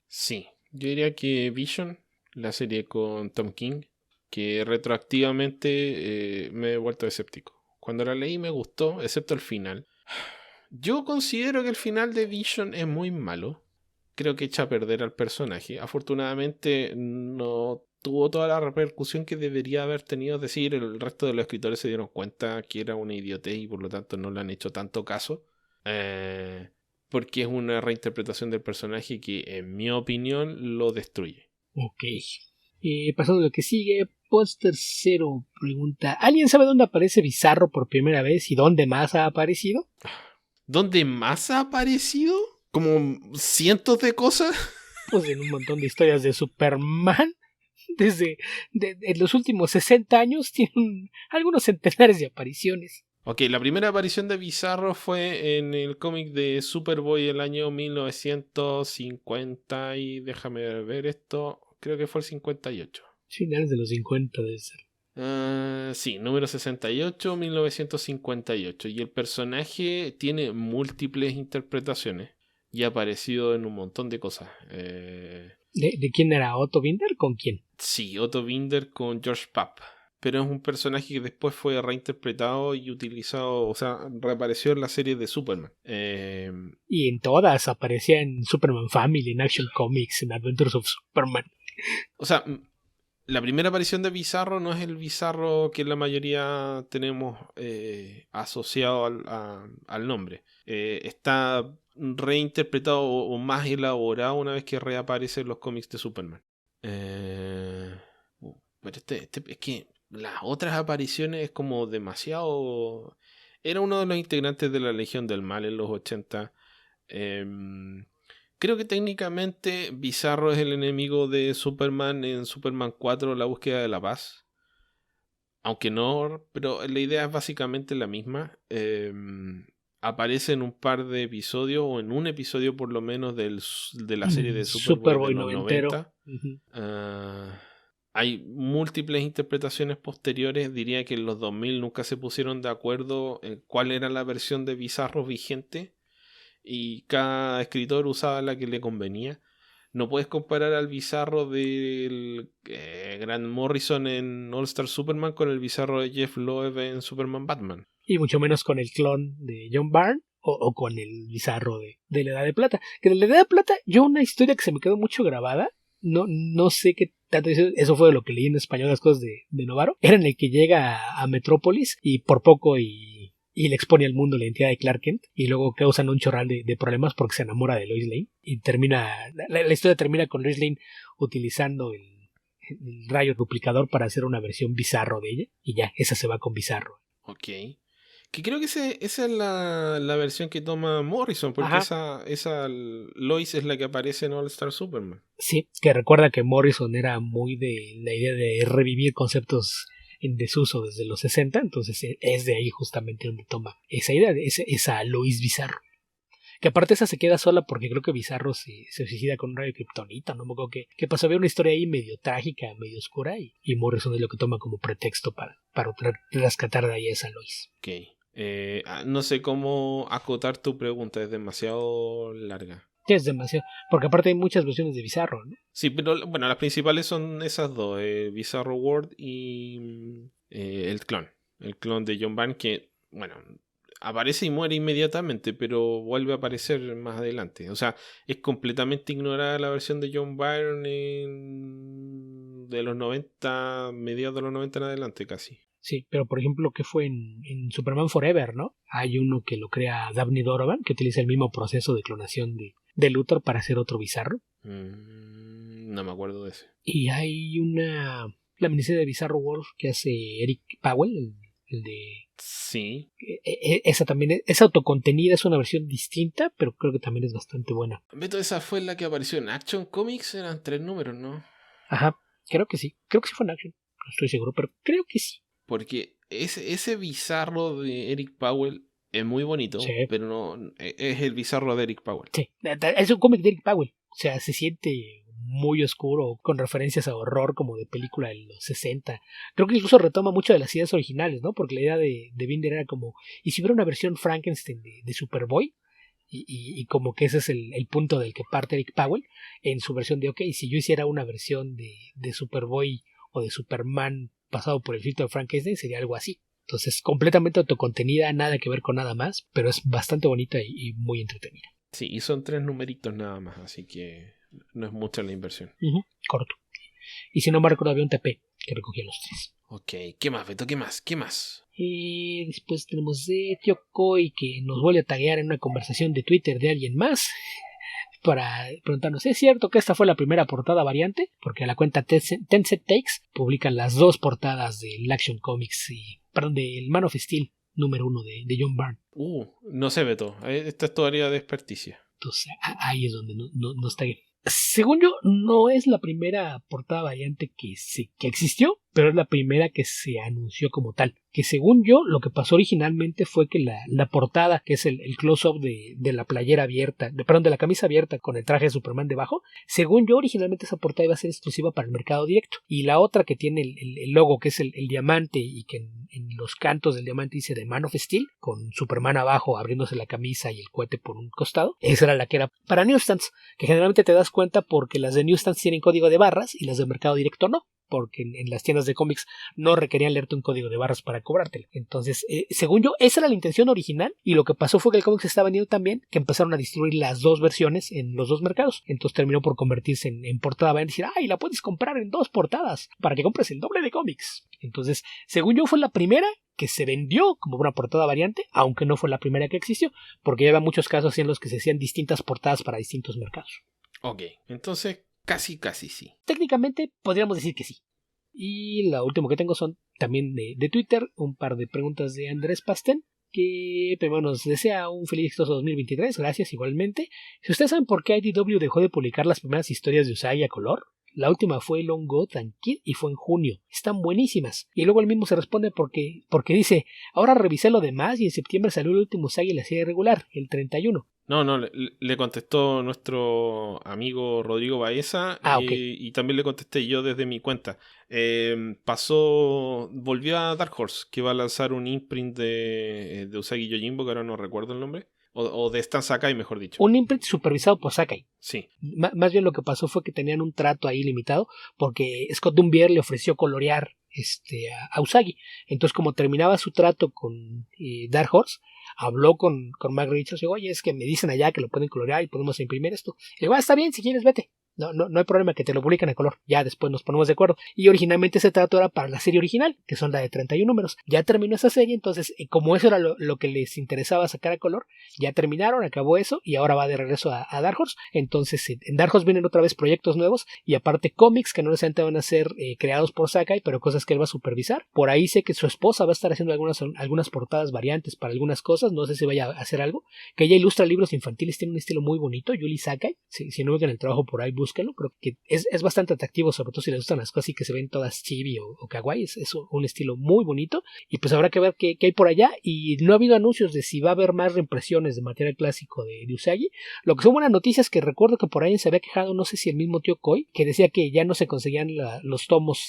sí, yo diría que Vision, la serie con Tom King, que retroactivamente me he vuelto escéptico. Cuando la leí me gustó, excepto el final. Yo considero que el final de Vision es muy malo. Creo que echa a perder al personaje. Afortunadamente no tuvo toda la repercusión que debería haber tenido. Es decir, el resto de los escritores se dieron cuenta que era una idiotez y por lo tanto no le han hecho tanto caso. Porque es una reinterpretación del personaje que, en mi opinión, lo destruye. Ok. Pasando a lo que sigue, Póster Cero pregunta, ¿alguien sabe dónde aparece Bizarro por primera vez y dónde más ha aparecido? ¿Dónde más ha aparecido? ¿Como cientos de cosas? Pues en un montón de historias de Superman. En los últimos 60 años tienen algunos centenares de apariciones. Ok, la primera aparición de Bizarro fue en el cómic de Superboy el año 1950 y déjame ver esto, creo que fue el 58. Finales de los 50 debe ser. Sí, número 68, 1958. Y el personaje tiene múltiples interpretaciones y ha aparecido en un montón de cosas. ¿De quién era? ¿Otto Binder? ¿Con quién? Sí, Otto Binder con George Papp. Pero es un personaje que después fue reinterpretado y utilizado, o sea, reapareció en la serie de Superman. Y en todas aparecía en Superman Family, en Action Comics, en Adventures of Superman. O sea, la primera aparición de Bizarro no es el Bizarro que la mayoría tenemos asociado al nombre. Está reinterpretado o más elaborado una vez que reaparece en los cómics de Superman. Pero es que las otras apariciones es como demasiado... Era uno de los integrantes de la Legión del Mal en los 80. Creo que técnicamente Bizarro es el enemigo de Superman en Superman 4, La búsqueda de la paz. Aunque no, pero la idea es básicamente la misma. Aparece en un par de episodios, o en un episodio por lo menos de la serie de Superboy de Superboy los noventero. 90. Hay múltiples interpretaciones posteriores. Diría que en los 2000 nunca se pusieron de acuerdo en cuál era la versión de Bizarro vigente. Y cada escritor usaba la que le convenía. No puedes comparar al Bizarro del Grant Morrison en All Star Superman con el Bizarro de Jeff Loeb en Superman Batman. Y mucho menos con el clon de John Byrne o con el Bizarro de la Edad de Plata. Que de la Edad de Plata, yo una historia que se me quedó mucho grabada, no sé qué tanto, eso fue de lo que leí en español, las cosas de Novaro, era en el que llega a Metrópolis y por poco y le expone al mundo la identidad de Clark Kent y luego causan un chorral de problemas porque se enamora de Lois Lane y la historia termina con Lois Lane utilizando el rayo duplicador para hacer una versión Bizarro de ella y ya, esa se va con Bizarro. Ok. Que creo que esa es la versión que toma Morrison, porque esa Lois es la que aparece en All Star Superman. Sí, que recuerda que Morrison era muy de la idea de revivir conceptos en desuso desde los 60, entonces es de ahí justamente donde toma esa idea, esa Lois Bizarro. Que aparte esa se queda sola porque creo que Bizarro se suicida con un rayo kriptonita, no me acuerdo qué pasó. Había una historia ahí medio trágica, medio oscura y Morrison es lo que toma como pretexto para rescatar de ahí a esa Lois. Ok. No sé cómo acotar tu pregunta, es demasiado larga. Sí, es demasiado, porque aparte hay muchas versiones de Bizarro, ¿no? Sí, pero bueno, las principales son esas dos, Bizarro World y el clon de John Byrne, que, bueno, aparece y muere inmediatamente, pero vuelve a aparecer más adelante. O sea, es completamente ignorada la versión de John Byrne de los 90, mediados de los 90 en adelante casi. Sí, pero por ejemplo, ¿qué fue en Superman Forever, no? Hay uno que lo crea Dabney Donovan, que utiliza el mismo proceso de clonación de Luthor para hacer otro Bizarro. No me acuerdo de ese. Y hay la miniserie de Bizarro World que hace Eric Powell, el de... Sí. Esa también es autocontenida, es una versión distinta, pero creo que también es bastante buena. Beto, esa fue la que apareció en Action Comics, eran 3 números, ¿no? Ajá, creo que sí fue en Action, no estoy seguro, pero creo que sí. Porque ese bizarro de Eric Powell es muy bonito, Sí. pero no es el bizarro de Eric Powell. Sí, es un cómic de Eric Powell. O sea, se siente muy oscuro, con referencias a horror como de película de los 60. Creo que incluso retoma mucho de las ideas originales, ¿no? Porque la idea de Binder era como, ¿y si hubiera una versión Frankenstein de Superboy? Y como que ese es el punto del que parte Eric Powell en su versión de, ok, si yo hiciera una versión de Superboy o de Superman pasado por el filtro de Frankenstein, sería algo así. Entonces, completamente autocontenida, nada que ver con nada más, pero es bastante bonita y muy entretenida. Sí, y son 3 numeritos nada más, así que no es mucha la inversión. Corto. Y si no me recuerdo, había un TP que recogía los 3. Ok, ¿qué más, Beto? ¿Qué más? ¿Qué más? Y después tenemos de Tío Koi, que nos vuelve a taguear en una conversación de Twitter de alguien más para preguntarnos, ¿es cierto que esta fue la primera portada variante? Porque a la cuenta Tencent Takes publican las 2 portadas del Action Comics del Man of Steel número 1 de John Byrne. No sé, Beto. Esta es tu área de experticia. Entonces ahí es donde no está bien. Según yo, no es la primera portada variante que existió, pero es la primera que se anunció como tal. Que según yo, lo que pasó originalmente fue que la portada, que es el close-up de la playera abierta, de la camisa abierta con el traje de Superman debajo, según yo, originalmente esa portada iba a ser exclusiva para el mercado directo. Y la otra que tiene el logo, que es el diamante, y que en los cantos del diamante dice The Man of Steel, con Superman abajo abriéndose la camisa y el cohete por un costado, esa era la que era para newsstands, que generalmente te das cuenta porque las de newsstands tienen código de barras y las de mercado directo no, porque en las tiendas de cómics no requerían leerte un código de barras para cobrártelo. Entonces, según yo, esa era la intención original, y lo que pasó fue que el cómic se estaba vendiendo tan bien que empezaron a distribuir las 2 versiones en los 2 mercados. Entonces terminó por convertirse en portada variante y decir, ¡ay, la puedes comprar en 2 portadas para que compres el doble de cómics! Entonces, según yo, fue la primera que se vendió como una portada variante, aunque no fue la primera que existió, porque ya había muchos casos en los que se hacían distintas portadas para distintos mercados. Ok, entonces casi sí. Técnicamente podríamos decir que sí. Y la última que tengo son también de Twitter, un par de preguntas de Andrés Pastén, que primero nos desea un feliz y exitoso 2023, gracias igualmente. Si ustedes saben por qué IDW dejó de publicar las primeras historias de Usagi a color, la última fue Long God and Kid y fue en junio. Están buenísimas. Y luego él mismo se responde porque dice, ahora revisé lo demás y en septiembre salió el último Usagi en la serie regular, el 31. No, le contestó nuestro amigo Rodrigo Baeza, Okay. y también le contesté yo desde mi cuenta. Volvió a Dark Horse, que va a lanzar un imprint de Usagi Yojimbo, que ahora no recuerdo el nombre, o de Stan Sakai, mejor dicho. Un imprint supervisado por Sakai. Sí. Más bien lo que pasó fue que tenían un trato ahí limitado, porque Scott Dumbier le ofreció colorear a Usagi. Entonces, como terminaba su trato con Dark Horse, habló con Mark Richards y dijo, oye, es que me dicen allá que lo pueden colorear y podemos imprimir esto. Y le digo, está bien, si quieres, vete. No hay problema que te lo publiquen a color. Ya después nos ponemos de acuerdo. Y originalmente ese trato era para la serie original, que son la de 31 números. Ya terminó esa serie, entonces, como eso era lo que les interesaba sacar a color, ya terminaron, acabó eso, y ahora va de regreso a Dark Horse. Entonces, en Dark Horse vienen otra vez proyectos nuevos, y aparte cómics que no necesariamente van a ser creados por Sakai, pero cosas que él va a supervisar. Por ahí sé que su esposa va a estar haciendo algunas portadas variantes para algunas cosas, no sé si vaya a hacer algo. Que ella ilustra libros infantiles, tiene un estilo muy bonito, Yuli Sakai. Si no ven el trabajo por ahí, búsquenlo. Creo que es bastante atractivo, sobre todo si les gustan las cosas y que se ven todas chibi o kawaii. Es un estilo muy bonito, y pues habrá que ver qué hay por allá. Y no ha habido anuncios de si va a haber más reimpresiones de material clásico de Usagi. Lo que son buenas noticias, que recuerdo que por ahí se había quejado, no sé si el mismo tío Koi, que decía que ya no se conseguían los tomos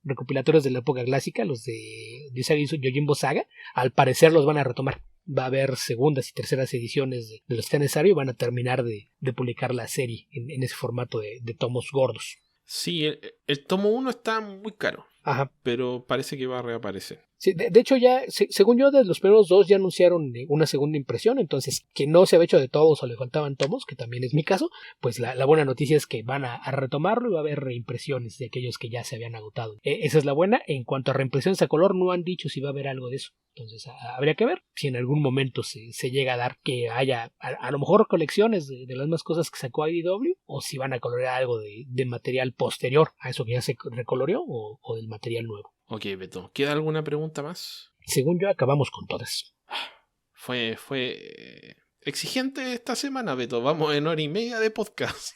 recopilatorios de la época clásica, los de Usagi Yojimbo Saga. Al parecer los van a retomar. Va a haber segundas y terceras ediciones de los que sea necesario, y van a terminar de publicar la serie en ese formato de tomos gordos. Sí, el tomo 1 está muy caro. Ajá. Pero parece que va a reaparecer. Sí, de hecho ya, según yo, de los primeros 2 ya anunciaron una segunda impresión, entonces que no se había hecho de todos o le faltaban tomos, que también es mi caso, pues la buena noticia es que van a retomarlo y va a haber reimpresiones de aquellos que ya se habían agotado. Esa es la buena. En cuanto a reimpresiones a color, no han dicho si va a haber algo de eso. Entonces habría que ver si en algún momento se llega a dar que haya a lo mejor colecciones de las mismas cosas que sacó IDW, o si van a colorear algo de material posterior a eso que ya se recoloreó, o del material nuevo. Ok, Beto, ¿queda alguna pregunta más? Según yo, acabamos con todas. Fue exigente esta semana, Beto. Vamos en 1 hora y media de podcast.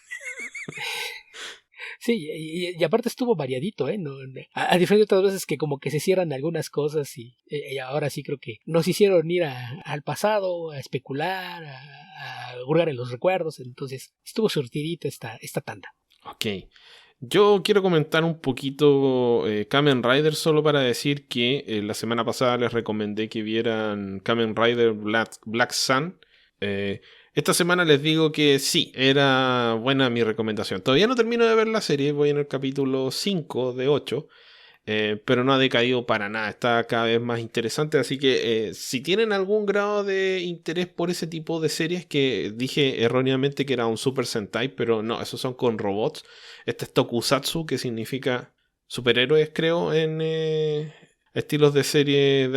Sí, y aparte estuvo variadito, ¿eh? A diferencia de otras veces que como que se cierran algunas cosas y ahora sí creo que nos hicieron ir al pasado, a especular, a hurgar en los recuerdos, entonces estuvo surtidita esta tanda. Ok. Yo quiero comentar un poquito Kamen Rider solo para decir que la semana pasada les recomendé que vieran Kamen Rider Black Sun. Esta semana les digo que sí, era buena mi recomendación. Todavía no termino de ver la serie, voy en el capítulo 5 de 8. Pero no ha decaído para nada, está cada vez más interesante, así que si tienen algún grado de interés por ese tipo de series, que dije erróneamente que era un Super Sentai, pero no, esos son con robots. Este es Tokusatsu, que significa superhéroes, creo, en estilos de serie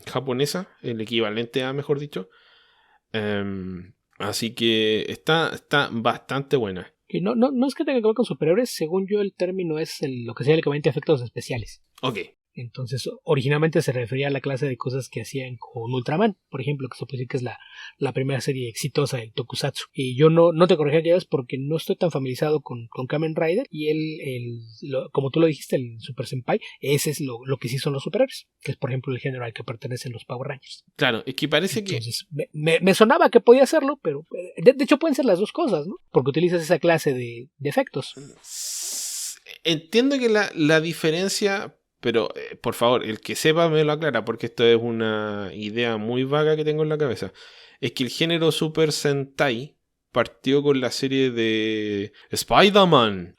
japonesa, el equivalente a, mejor dicho. Así que está bastante buena. Que no es que tenga que ver con superhéroes, según yo el término es lo que sería el equivalente a efectos especiales. Ok. Entonces, originalmente se refería a la clase de cosas que hacían con Ultraman, por ejemplo, que se puede decir que es la primera serie exitosa del Tokusatsu. Y yo no te corregiría porque no estoy tan familiarizado con Kamen Rider, y como tú lo dijiste, el Super Senpai, ese es lo que sí son los superhéroes, que es por ejemplo el género al que pertenecen los Power Rangers. Claro, es que parece Entonces, me sonaba que podía hacerlo, pero de hecho pueden ser las dos cosas, ¿no? Porque utilizas esa clase de efectos. Entiendo que la diferencia, pero por favor, el que sepa me lo aclara, porque esto es una idea muy vaga que tengo en la cabeza. Es que el género Super Sentai partió con la serie de Spider-Man.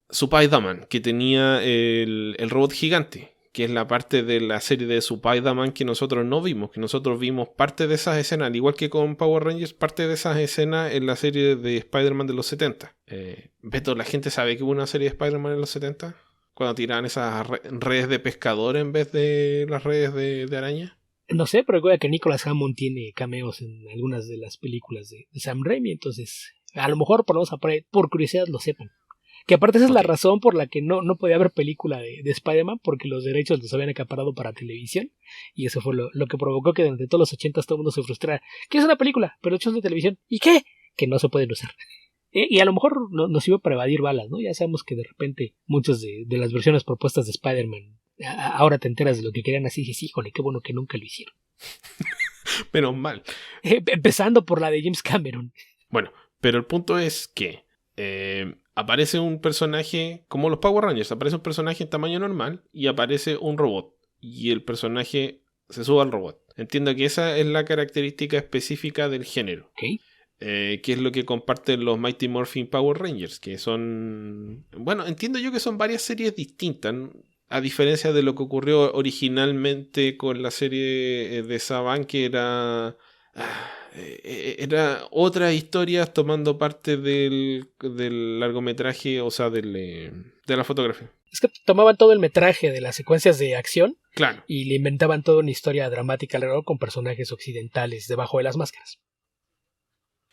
Spider-Man, que tenía el robot gigante, que es la parte de la serie de Spider-Man que nosotros no vimos, que nosotros vimos parte de esas escenas, al igual que con Power Rangers, parte de esas escenas en la serie de Spider-Man de los 70. Beto, ¿la gente sabe que hubo una serie de Spider-Man en los 70? Cuando tiraban esas redes de pescador en vez de las redes de araña. No sé, pero recuerda que Nicholas Hammond tiene cameos en algunas de las películas de Sam Raimi, entonces a lo mejor por curiosidad lo sepan. Que aparte esa es la razón por la que no podía haber película de Spider-Man, porque los derechos los habían acaparado para televisión, y eso fue lo que provocó que durante todos los 80 todo el mundo se frustrara. ¿Qué es una película? Pero hechos de televisión. ¿Y qué? Que no se pueden usar. Y a lo mejor nos sirve para evadir balas, ¿no? Ya sabemos que de repente muchas de las versiones propuestas de Spider-Man, ahora te enteras de lo que querían así, y dices, híjole, qué bueno que nunca lo hicieron. Menos mal. Empezando por la de James Cameron. Bueno, pero el punto es que aparece un personaje, como los Power Rangers, aparece un personaje en tamaño normal y aparece un robot. Y el personaje se sube al robot. Entiendo que esa es la característica específica del género. Okay. Que es lo que comparten los Mighty Morphin Power Rangers, que son... Bueno, entiendo yo que son varias series distintas, ¿no? A diferencia de lo que ocurrió originalmente con la serie de Saban, que era otras historias tomando parte del largometraje, o sea, de la fotografía. Es que tomaban todo el metraje de las secuencias de acción, claro, y le inventaban toda una historia dramática alrededor con personajes occidentales debajo de las máscaras.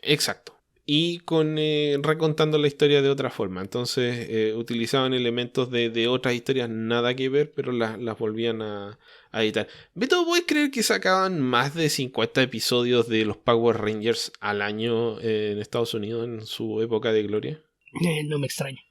Exacto. Y con recontando la historia de otra forma. Entonces utilizaban elementos de otras historias nada que ver, pero las volvían a editar. ¿Beto, puedes creer que sacaban más de 50 episodios de los Power Rangers al año en Estados Unidos en su época de gloria? No me extraña.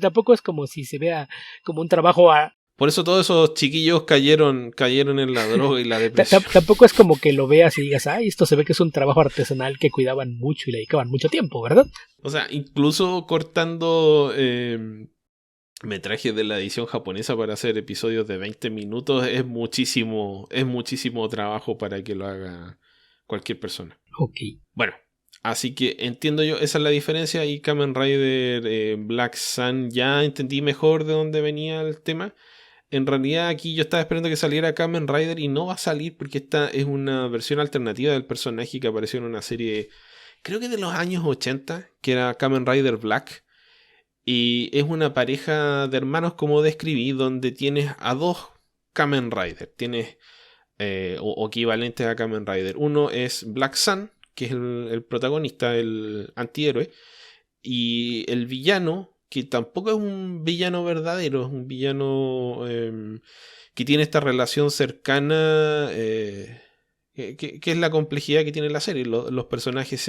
Tampoco es como si se vea como un trabajo Por eso todos esos chiquillos cayeron en la droga y la depresión. Tampoco es como que lo veas y digas, ay, esto se ve que es un trabajo artesanal que cuidaban mucho y le dedicaban mucho tiempo, ¿verdad? O sea, incluso cortando metraje de la edición japonesa para hacer episodios de 20 minutos es muchísimo trabajo para que lo haga cualquier persona. Ok. Bueno, así que entiendo yo, esa es la diferencia. Y Kamen Rider Black Sun, ya entendí mejor de dónde venía el tema. En realidad aquí yo estaba esperando que saliera Kamen Rider y no va a salir porque esta es una versión alternativa del personaje que apareció en una serie, creo que de los años 80, que era Kamen Rider Black. Y es una pareja de hermanos, como describí, donde tienes a dos Kamen Rider. Tienes o equivalentes a Kamen Rider. Uno es Black Sun, que es el protagonista, el antihéroe. Y el villano, que tampoco es un villano verdadero, es un villano que tiene esta relación cercana, que es la complejidad que tiene la serie. Los personajes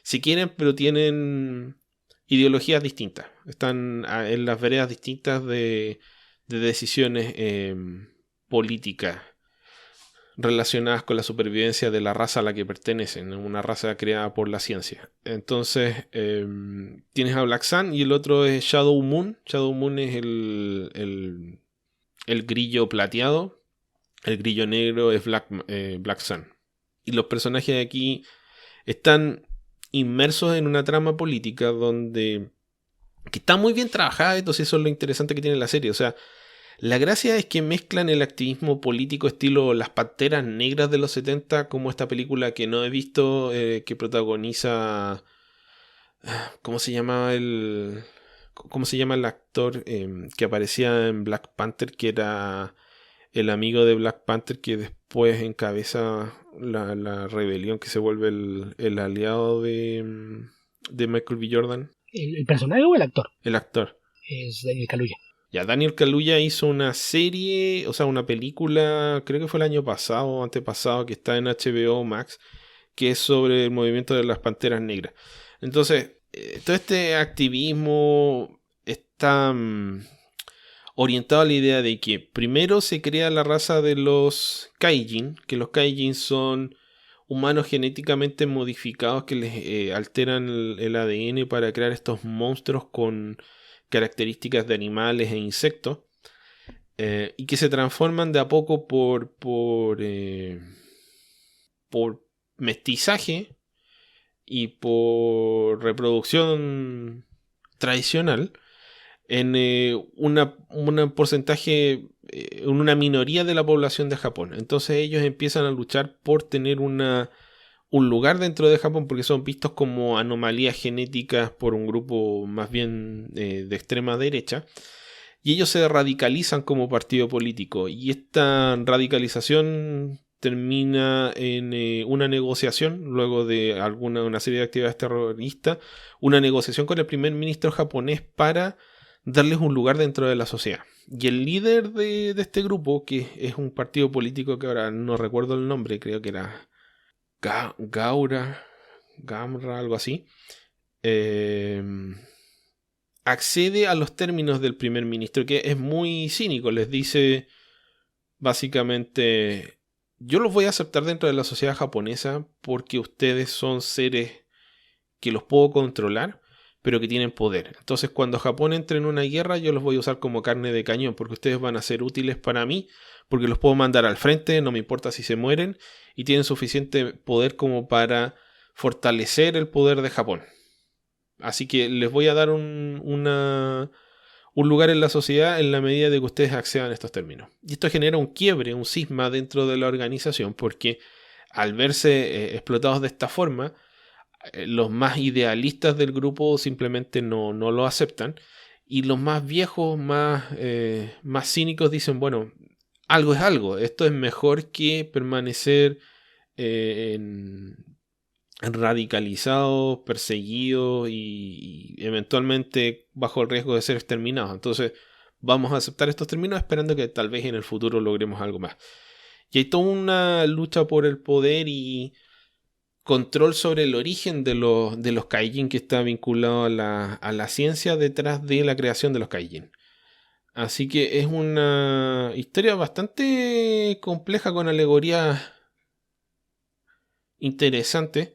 se quieren, pero tienen ideologías distintas. Están en las veredas distintas de decisiones políticas relacionadas con la supervivencia de la raza a la que pertenecen, una raza creada por la ciencia. Entonces, tienes a Black Sun y el otro es Shadow Moon. Shadow Moon es el grillo plateado, el grillo negro es Black Sun. Y los personajes de aquí están inmersos en una trama política que está muy bien trabajada. Entonces eso es lo interesante que tiene la serie. O sea, la gracia es que mezclan el activismo político estilo Las Panteras Negras de los 70, como esta película que no he visto, que protagoniza... ¿Cómo se llama el actor que aparecía en Black Panther, que era el amigo de Black Panther que después encabeza la rebelión, que se vuelve el aliado de Michael B. Jordan? ¿El personaje o el actor? El actor. Es Daniel Kaluuya. Ya, Daniel Kaluuya hizo una serie, o sea, una película, creo que fue el año pasado o antepasado, que está en HBO Max, que es sobre el movimiento de las Panteras Negras. Entonces, todo este activismo está orientado a la idea de que primero se crea la raza de los Kaijin, que los Kaijin son humanos genéticamente modificados que les alteran el ADN para crear estos monstruos con características de animales e insectos, y que se transforman de a poco por mestizaje y por reproducción tradicional en un porcentaje, en una minoría de la población de Japón. Entonces ellos empiezan a luchar por tener un lugar dentro de Japón, porque son vistos como anomalías genéticas por un grupo más bien de extrema derecha, y ellos se radicalizan como partido político, y esta radicalización termina en una negociación, luego de una serie de actividades terroristas, una negociación con el primer ministro japonés para darles un lugar dentro de la sociedad. Y el líder de este grupo, que es un partido político que ahora no recuerdo el nombre, creo que era Gamra, algo así, accede a los términos del primer ministro, que es muy cínico. Les dice básicamente: yo los voy a aceptar dentro de la sociedad japonesa porque ustedes son seres que los puedo controlar, pero que tienen poder. Entonces, cuando Japón entre en una guerra, yo los voy a usar como carne de cañón, porque ustedes van a ser útiles para mí, porque los puedo mandar al frente, no me importa si se mueren, y tienen suficiente poder como para fortalecer el poder de Japón. Así que les voy a dar un lugar en la sociedad en la medida de que ustedes accedan a estos términos. Y esto genera un quiebre, un cisma dentro de la organización, porque al verse explotados de esta forma, los más idealistas del grupo simplemente no lo aceptan, y los más viejos, más cínicos dicen: bueno, algo es algo, esto es mejor que permanecer radicalizados, perseguidos y eventualmente bajo el riesgo de ser exterminados. Entonces vamos a aceptar estos términos esperando que tal vez en el futuro logremos algo más. Y hay toda una lucha por el poder y control sobre el origen de los Kaijin, que está vinculado a la ciencia detrás de la creación de los Kaijin. Así que es una historia bastante compleja, con alegorías interesantes,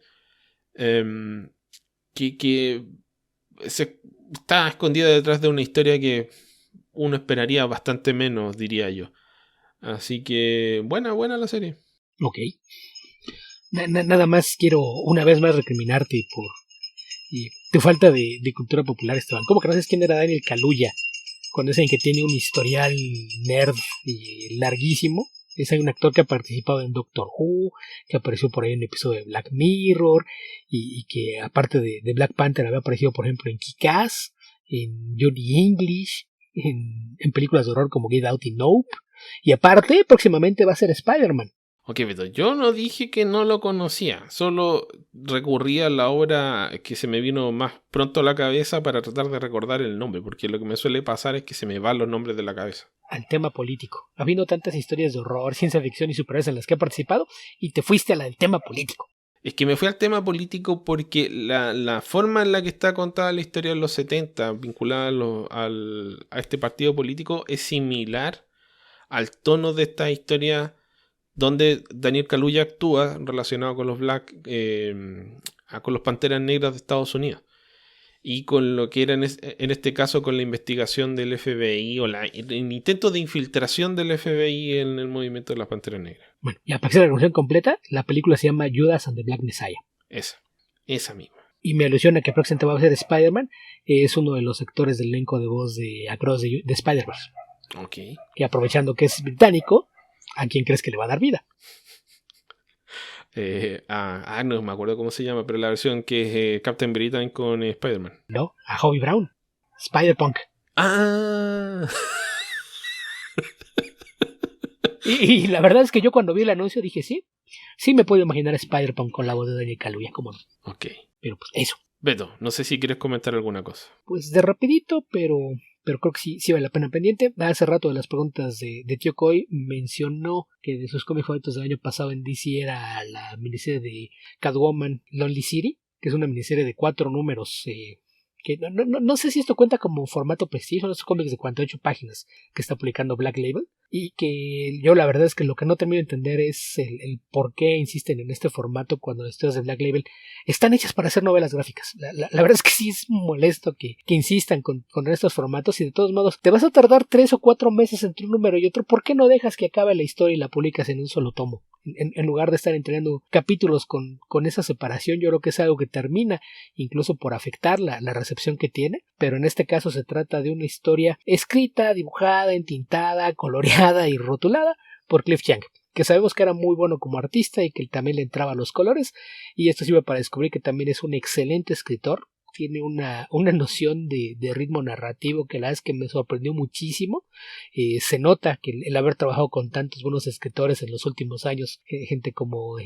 que está escondida detrás de una historia que uno esperaría bastante menos, diría yo. Así que buena la serie. Ok. Nada más quiero una vez más recriminarte por tu falta de cultura popular, Esteban. ¿Cómo que no sabes quién era Daniel Kaluuya? Cuando dicen que tiene un historial nerd larguísimo. Es un actor que ha participado en Doctor Who, que apareció por ahí en un episodio de Black Mirror, y que aparte de Black Panther había aparecido, por ejemplo, en Kick-Ass, en Johnny English, en películas de horror como Get Out y Nope. Y aparte, próximamente va a ser Spider-Man. Ok, Beto, yo no dije que no lo conocía, solo recurrí a la obra que se me vino más pronto a la cabeza para tratar de recordar el nombre, porque lo que me suele pasar es que se me van los nombres de la cabeza. Al tema político. Habiendo tantas historias de horror, ciencia ficción y superhéroes en las que he participado, y te fuiste a la del tema político. Es que me fui al tema político porque la forma en la que está contada la historia de los 70, vinculada a este partido político, es similar al tono de esta historia donde Daniel Kaluuya actúa relacionado con los con los Panteras Negras de Estados Unidos. Y con lo que era en este caso con la investigación del FBI o el intento de infiltración del FBI en el movimiento de las Panteras Negras. Bueno, ya para hacer la recomendación completa, la película se llama Judas and the Black Messiah. Esa misma. Y me alusiona que próximamente va a ser Spider-Man. Es uno de los actores del elenco de voz de Across the Spider-Verse. Ok. Que aprovechando que es británico, ¿a quién crees que le va a dar vida? No me acuerdo cómo se llama, pero la versión que es Captain Britain con Spider-Man. No, a Hobie Brown, Spider-Punk. ¡Ah! y la verdad es que yo cuando vi el anuncio dije, sí me puedo imaginar a Spider-Punk con la voz de Daniel Kaluuya, cómo no. Ok. Pero pues eso. Beto, no sé si quieres comentar alguna cosa. Pues de rapidito, pero creo que sí vale la pena pendiente. Hace rato de las preguntas de Tío Coy mencionó que de sus cómics favoritos del año pasado en DC era la miniserie de Catwoman Lonely City, que es una miniserie de 4 números, que no sé si esto cuenta como formato prestigio, son esos cómics de 48 páginas que está publicando Black Label, y que yo la verdad es que lo que no termino de entender es el por qué insisten en este formato cuando las historias de Black Label están hechas para hacer novelas gráficas. La verdad es que sí es molesto que insistan con estos formatos, y de todos modos te vas a tardar 3 o 4 meses entre un número y otro. ¿Por qué no dejas que acabe la historia y la publicas en un solo tomo? En lugar de estar entregando capítulos con esa separación, yo creo que es algo que termina incluso por afectar la recepción que tiene, pero en este caso se trata de una historia escrita, dibujada, entintada, coloreada y rotulada por Cliff Chiang, que sabemos que era muy bueno como artista y que también le entraba a los colores, y esto sirve para descubrir que también es un excelente escritor. Tiene una noción de ritmo narrativo que la verdad es que me sorprendió muchísimo. Se nota que el haber trabajado con tantos buenos escritores en los últimos años, gente como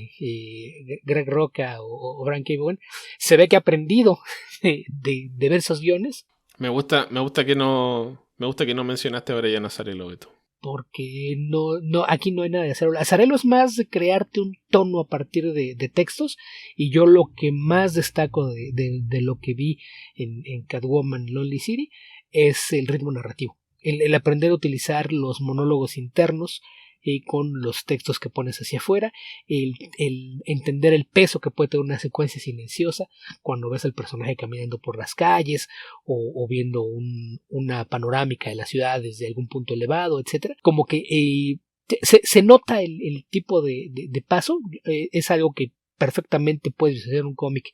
Greg Rucka o Brian K. Vaughan, se ve que ha aprendido de ver esos guiones. Me gusta que no mencionaste a Brian Azzarello, Beto. Porque aquí no hay nada de Azzarello. Azzarello es más de crearte un tono a partir de textos, y yo lo que más destaco de lo que vi en Catwoman Lonely City es el ritmo narrativo, el aprender a utilizar los monólogos internos con los textos que pones hacia afuera, el entender el peso que puede tener una secuencia silenciosa cuando ves al personaje caminando por las calles o viendo una panorámica de la ciudad desde algún punto elevado, etcétera. Como que se nota el tipo de paso. Es algo que perfectamente puedes hacer un cómic,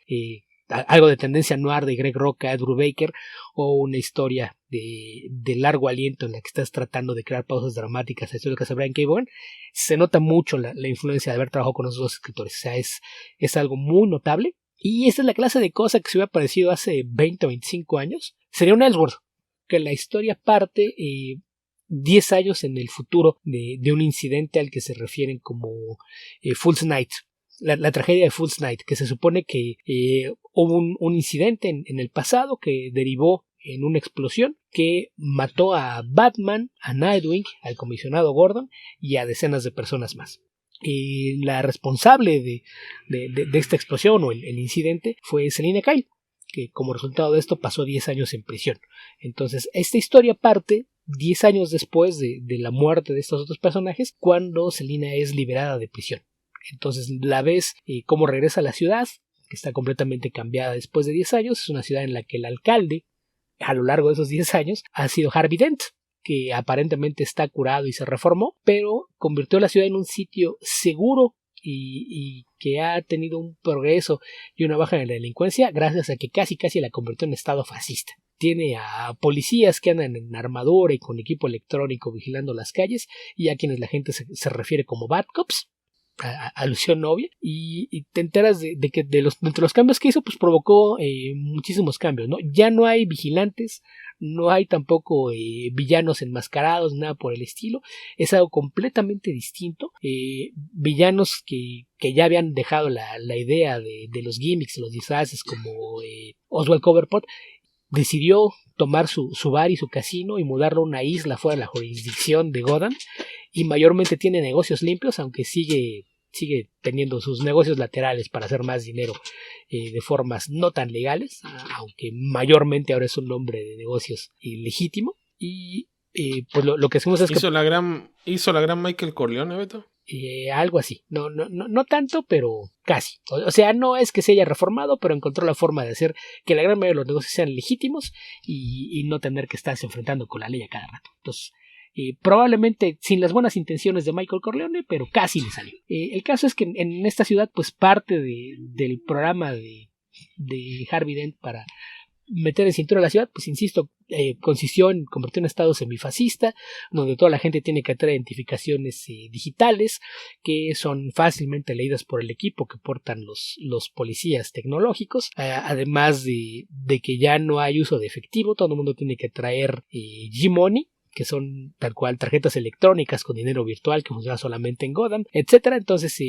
algo de tendencia noir de Greg Rucka, Ed Brubaker, o una historia de largo aliento en la que estás tratando de crear pausas dramáticas, la historia que hace Brian K. Vaughan. Se nota mucho la influencia de haber trabajado con esos dos escritores. O sea, es algo muy notable, y esta es la clase de cosa que se hubiera aparecido hace 20 o 25 años. Sería un Ellsworth, que la historia parte 10 años en el futuro de un incidente al que se refieren como Fool's Night. La tragedia de Fool's Night, que se supone que hubo un incidente en el pasado que derivó en una explosión que mató a Batman, a Nightwing, al comisionado Gordon y a decenas de personas más. La responsable de esta explosión o el incidente fue Selina Kyle, que como resultado de esto pasó 10 años en prisión. Entonces esta historia parte 10 años después de la muerte de estos otros personajes, cuando Selina es liberada de prisión. Entonces la ves cómo regresa a la ciudad, que está completamente cambiada después de 10 años. Es una ciudad en la que el alcalde, a lo largo de esos 10 años, ha sido Harvey Dent, que aparentemente está curado y se reformó, pero convirtió la ciudad en un sitio seguro y que ha tenido un progreso y una baja en la delincuencia gracias a que casi la convirtió en estado fascista. Tiene a policías que andan en armadura y con equipo electrónico vigilando las calles, y a quienes la gente se refiere como Bad Cops, alusión obvia, y te enteras de que entre los cambios que hizo, pues provocó muchísimos cambios, ¿no? Ya no hay vigilantes, no hay tampoco villanos enmascarados, nada por el estilo. Es algo completamente distinto. Villanos que ya habían dejado la idea de los gimmicks, los disfraces, como Oswald Cobblepot, decidió tomar su bar y su casino y mudarlo a una isla fuera de la jurisdicción de Gotham, y mayormente tiene negocios limpios, aunque sigue sigue teniendo sus negocios laterales para hacer más dinero de formas no tan legales, aunque mayormente ahora es un hombre de negocios legítimo. Y pues lo que hacemos es ¿Hizo la gran Michael Corleone, Beto? Algo así, no tanto, pero casi. O sea, no es que se haya reformado, pero encontró la forma de hacer que la gran mayoría de los negocios sean legítimos y no tener que estarse enfrentando con la ley a cada rato. Entonces, probablemente sin las buenas intenciones de Michael Corleone, pero casi le salió. El caso es que en esta ciudad, pues parte del programa de Harvey Dent para meter en cintura a la ciudad, pues insisto, consistió en convertir un estado semifascista, donde toda la gente tiene que traer identificaciones digitales, que son fácilmente leídas por el equipo que portan los policías tecnológicos, además de que ya no hay uso de efectivo, todo el mundo tiene que traer G-Money, que son tal cual tarjetas electrónicas con dinero virtual que funciona solamente en Gotham, etcétera. Entonces,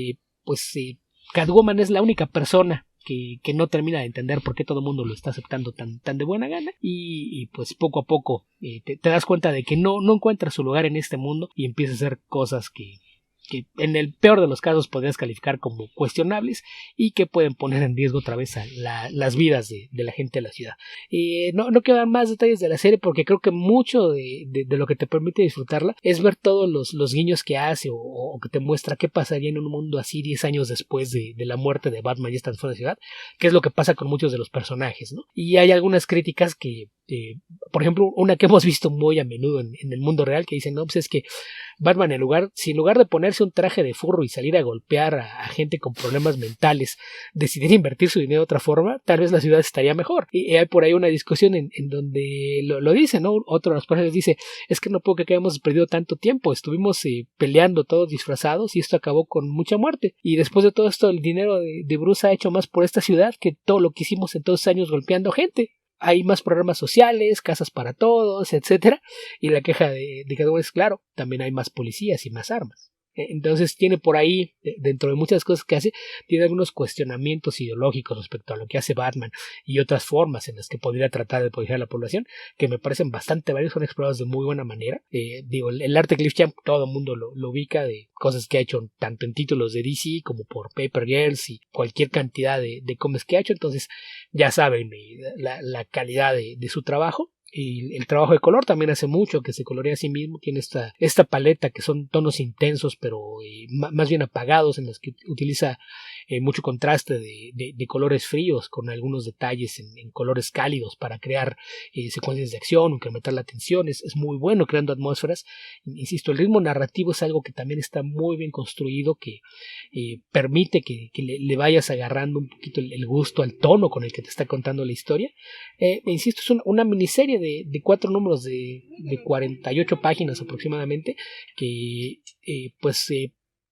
Catwoman es la única persona que no termina de entender por qué todo el mundo lo está aceptando tan de buena gana y pues poco a poco te das cuenta de que no encuentra su lugar en este mundo y empieza a hacer cosas que en el peor de los casos podrías calificar como cuestionables y que pueden poner en riesgo otra vez a las vidas de la gente de la ciudad. No quiero dar más detalles de la serie porque creo que mucho de lo que te permite disfrutarla es ver todos los guiños que hace o que te muestra qué pasaría en un mundo así 10 años después de la muerte de Batman y esta fuera de la ciudad, que es lo que pasa con muchos de los personajes, ¿no? Y hay algunas críticas que por ejemplo, una que hemos visto muy a menudo en el mundo real, que dicen, no, pues es que Batman en lugar de ponerse un traje de furro y salir a golpear a gente con problemas mentales, decidir invertir su dinero de otra forma, tal vez la ciudad estaría mejor. Y hay por ahí una discusión en donde lo dice, ¿no? Otro de los personajes dice, es que no puedo creer que hayamos perdido tanto tiempo, estuvimos peleando todos disfrazados y esto acabó con mucha muerte. Y después de todo esto, el dinero de Bruce ha hecho más por esta ciudad que todo lo que hicimos en todos años golpeando gente. Hay más programas sociales, casas para todos, etcétera, y la queja de Catwoman es claro, también hay más policías y más armas. Entonces tiene por ahí, dentro de muchas cosas que hace, tiene algunos cuestionamientos ideológicos respecto a lo que hace Batman y otras formas en las que podría tratar de proteger a la población, que me parecen bastante varios, son explorados de muy buena manera. El arte de Cliff Chiang, todo el mundo lo ubica de cosas que ha hecho tanto en títulos de DC como por Paper Girls y cualquier cantidad de cómics que ha hecho, entonces ya saben la calidad de su trabajo. Y el trabajo de color también hace mucho que se colorea a sí mismo, tiene esta paleta que son tonos intensos pero más bien apagados, en los que utiliza mucho contraste de colores fríos con algunos detalles en colores cálidos para crear secuencias de acción, incrementar la tensión. Es muy bueno creando atmósferas. Insisto, el ritmo narrativo es algo que también está muy bien construido, que permite que le vayas agarrando un poquito el gusto al tono con el que te está contando la historia. Insisto, es una miniserie de 4 números de 48 páginas aproximadamente, que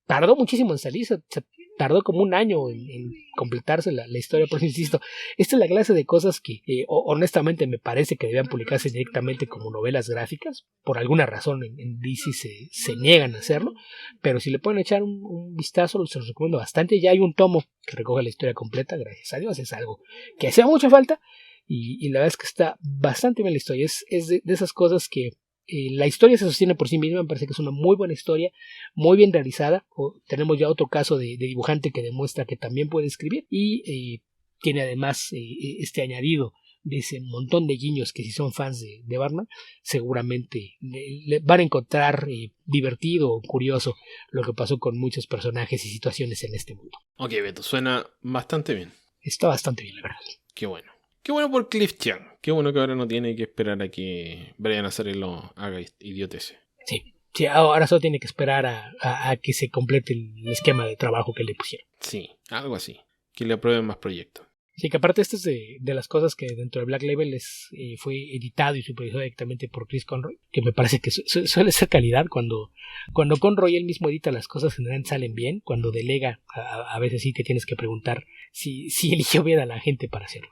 tardó muchísimo en salir, se tardó como un año en completarse la historia, por eso insisto, esta es la clase de cosas que honestamente me parece que debían publicarse directamente como novelas gráficas. Por alguna razón en DC se niegan a hacerlo, pero si le pueden echar un vistazo, se los recomiendo bastante. Ya hay un tomo que recoge la historia completa, gracias a Dios, es algo que hacía mucha falta. Y la verdad es que está bastante bien la historia. Es de esas cosas que la historia se sostiene por sí misma. Me parece que es una muy buena historia, muy bien realizada. Tenemos ya otro caso de dibujante que demuestra que también puede escribir y tiene además este añadido de ese montón de guiños que si son fans de Batman seguramente le van a encontrar divertido o curioso lo que pasó con muchos personajes y situaciones en este mundo. Ok, Beto, suena bastante bien. Está bastante bien, la verdad. Qué bueno. Qué bueno por Cliff Chiang. Qué bueno que ahora no tiene que esperar a que Brian Azzarello lo haga idioteces. Sí, ahora solo tiene que esperar a que se complete el esquema de trabajo que le pusieron. Sí, algo así. Que le aprueben más proyectos. Sí, que aparte esto es de las cosas que dentro de Black Label fue editado y supervisado directamente por Chris Conroy, que me parece que suele ser calidad. Cuando Conroy él mismo edita las cosas, generalmente salen bien. Cuando delega, a veces sí te tienes que preguntar si eligió bien a la gente para hacerlo.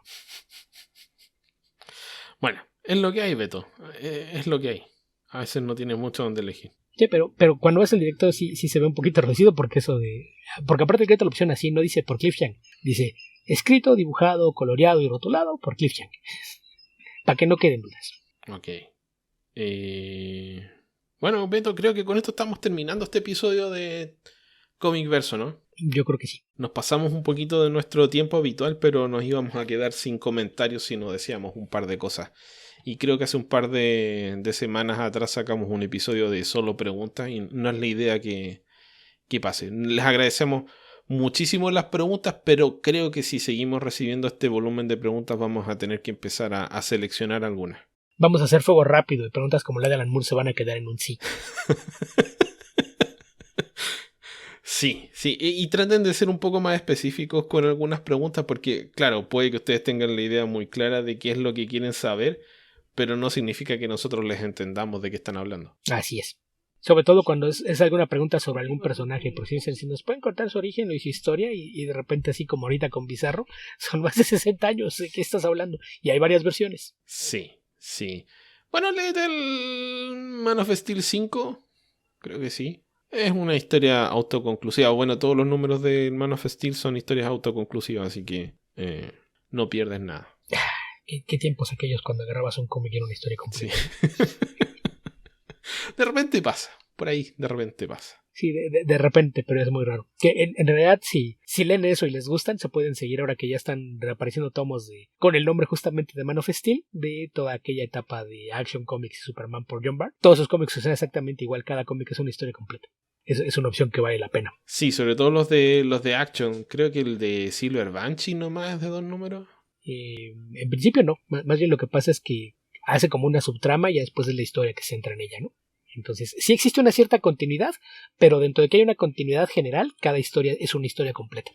Bueno, es lo que hay, Beto. Es lo que hay. A veces no tiene mucho donde elegir. Sí, pero cuando ves el directo sí se ve un poquito reducido porque aparte de que la opción así no dice por Cliff Chiang, dice escrito, dibujado, coloreado y rotulado por Cliff Chiang. Para que no queden dudas. Ok. Bueno, Beto, creo que con esto estamos terminando este episodio de Comic Verso, ¿no? Yo creo que sí. Nos pasamos un poquito de nuestro tiempo habitual, pero nos íbamos a quedar sin comentarios si no decíamos un par de cosas. Y creo que hace un par de semanas atrás sacamos un episodio de solo preguntas y no es la idea que pase. Les agradecemos muchísimo las preguntas, pero creo que si seguimos recibiendo este volumen de preguntas vamos a tener que empezar a seleccionar algunas. Vamos a hacer fuego rápido y preguntas como la de Alan Moore se van a quedar en un sí. Sí, y traten de ser un poco más específicos con algunas preguntas porque, claro, puede que ustedes tengan la idea muy clara de qué es lo que quieren saber, pero no significa que nosotros les entendamos de qué están hablando. Así es. Sobre todo cuando es alguna pregunta sobre algún personaje, por si nos pueden contar su origen y su historia y de repente así como ahorita con Bizarro, son más de 60 años, ¿de qué estás hablando? Y hay varias versiones. Sí. Bueno, léete el Man of Steel 5, creo que sí. Es una historia autoconclusiva. Bueno, todos los números de Man of Steel son historias autoconclusivas, así que no pierdes nada. ¿Qué tiempos aquellos cuando agarrabas un cómic y era una historia completa? Sí. De repente pasa, por ahí de repente pasa. Sí, de repente, pero es muy raro. Que en realidad, si leen eso y les gustan, se pueden seguir ahora que ya están reapareciendo tomos con el nombre justamente de Man of Steel, de toda aquella etapa de Action Comics y Superman por John Byrne. Todos esos cómics son exactamente igual, cada cómic es una historia completa. Es una opción que vale la pena. Sí, sobre todo los de Action. Creo que el de Silver Banshee nomás es de 2 números. En principio no, más bien lo que pasa es que hace como una subtrama y después es la historia que se centra en ella, ¿no? Entonces, sí existe una cierta continuidad, pero dentro de que hay una continuidad general, cada historia es una historia completa,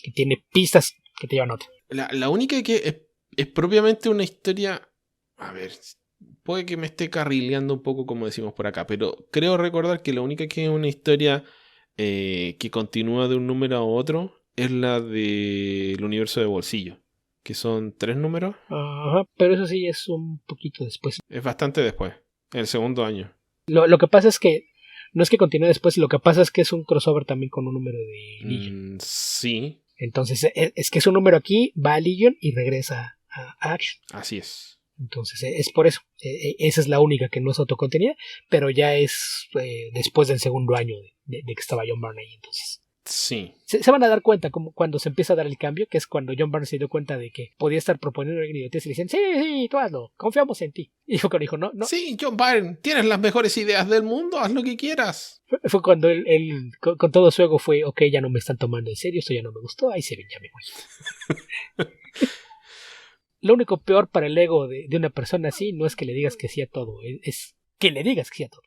que tiene pistas que te llevan a otra. La única que es propiamente una historia... A ver, puede que me esté carrileando un poco como decimos por acá, pero creo recordar que la única que es una historia que continúa de un número a otro es la del universo de bolsillo, que son 3 números. Ajá, pero eso sí es un poquito después. Es bastante después, el segundo año. Lo que pasa es que no es que continúe después, lo que pasa es que es un crossover también con un número de Legion. Sí. Entonces, es que es un número aquí, va a Legion y regresa a Action. Así es. Entonces, es por eso. Esa es la única que no es autocontenida, pero ya es después del segundo año de que estaba John Byrne ahí. Entonces, sí. Se van a dar cuenta como cuando se empieza a dar el cambio, que es cuando John Byrne se dio cuenta de que podía estar proponiendo una idiotez y le dicen, sí, tú hazlo, confiamos en ti. Y fue cuando dijo, no. Sí, John Byrne, tienes las mejores ideas del mundo, haz lo que quieras. Fue cuando él con todo su ego fue, ok, ya no me están tomando en serio, esto ya no me gustó, ahí se ven, ya me voy. Lo único peor para el ego de una persona así no es que le digas que sí a todo, es que le digas que sí a todo.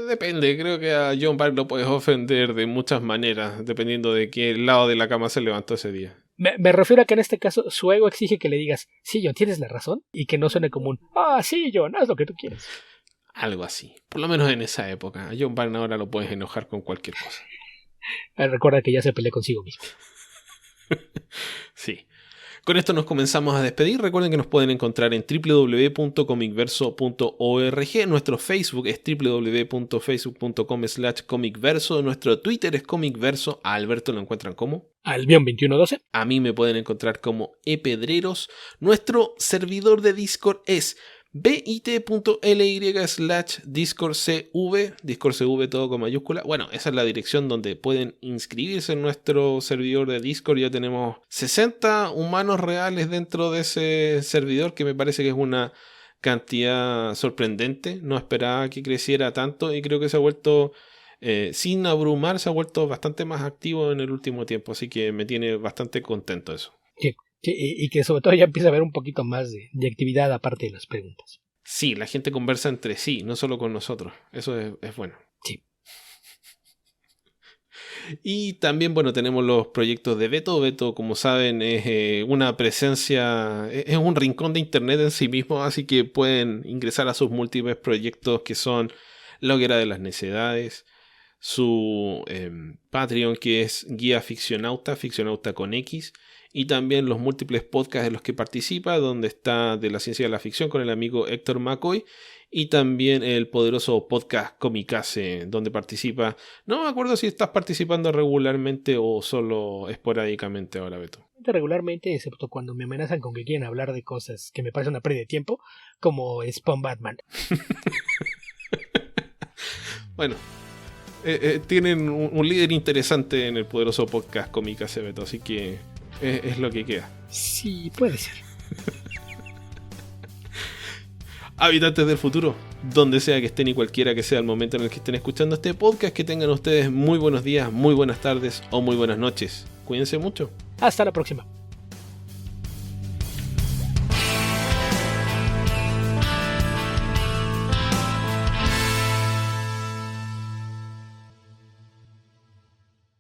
Depende, creo que a John Byrne lo puedes ofender de muchas maneras, dependiendo de qué lado de la cama se levantó ese día. Me refiero a que en este caso su ego exige que le digas, sí, John, tienes la razón, y que no suene como un, sí, John, haz lo que tú quieras. Algo así, por lo menos en esa época. A John Byrne ahora lo puedes enojar con cualquier cosa. Recuerda que ya se peleó consigo mismo. Sí. Con esto nos comenzamos a despedir. Recuerden que nos pueden encontrar en www.comicverso.org. Nuestro Facebook es www.facebook.com/comicverso. Nuestro Twitter es comicverso. A Alberto lo encuentran como Albion2112. A mí me pueden encontrar como epedreros. Nuestro servidor de Discord es bit.ly/discordcv, discordcv todo con mayúscula. Bueno, esa es la dirección donde pueden inscribirse en nuestro servidor de Discord. Ya tenemos 60 humanos reales dentro de ese servidor, que me parece que es una cantidad sorprendente. No esperaba que creciera tanto y creo que se ha vuelto, sin abrumar, se ha vuelto bastante más activo en el último tiempo. Así que me tiene bastante contento eso. Y que sobre todo ya empieza a haber un poquito más de actividad aparte de las preguntas. Sí, la gente conversa entre sí, no solo con nosotros. Eso es bueno. Sí. Y también, bueno, tenemos los proyectos de Beto. Beto, como saben, es una presencia, es un rincón de internet en sí mismo, así que pueden ingresar a sus múltiples proyectos que son La Hoguera de las Necedades, su Patreon, que es Guía Ficcionauta, Ficcionauta con X, y también los múltiples podcasts en los que participa, donde está De la Ciencia de la Ficción con el amigo Héctor McCoy, y también el poderoso podcast Comicase, donde participa. No me acuerdo si estás participando regularmente o solo esporádicamente ahora, Beto. Regularmente, excepto cuando me amenazan con que quieren hablar de cosas que me parecen una pérdida de tiempo, como Spawn Batman. Bueno, tienen un líder interesante en el poderoso podcast Cómica Cebeto, así que es lo que queda. Sí, puede ser. Habitantes del futuro, donde sea que estén y cualquiera que sea el momento en el que estén escuchando este podcast, que tengan ustedes muy buenos días, muy buenas tardes o muy buenas noches. Cuídense mucho. Hasta la próxima.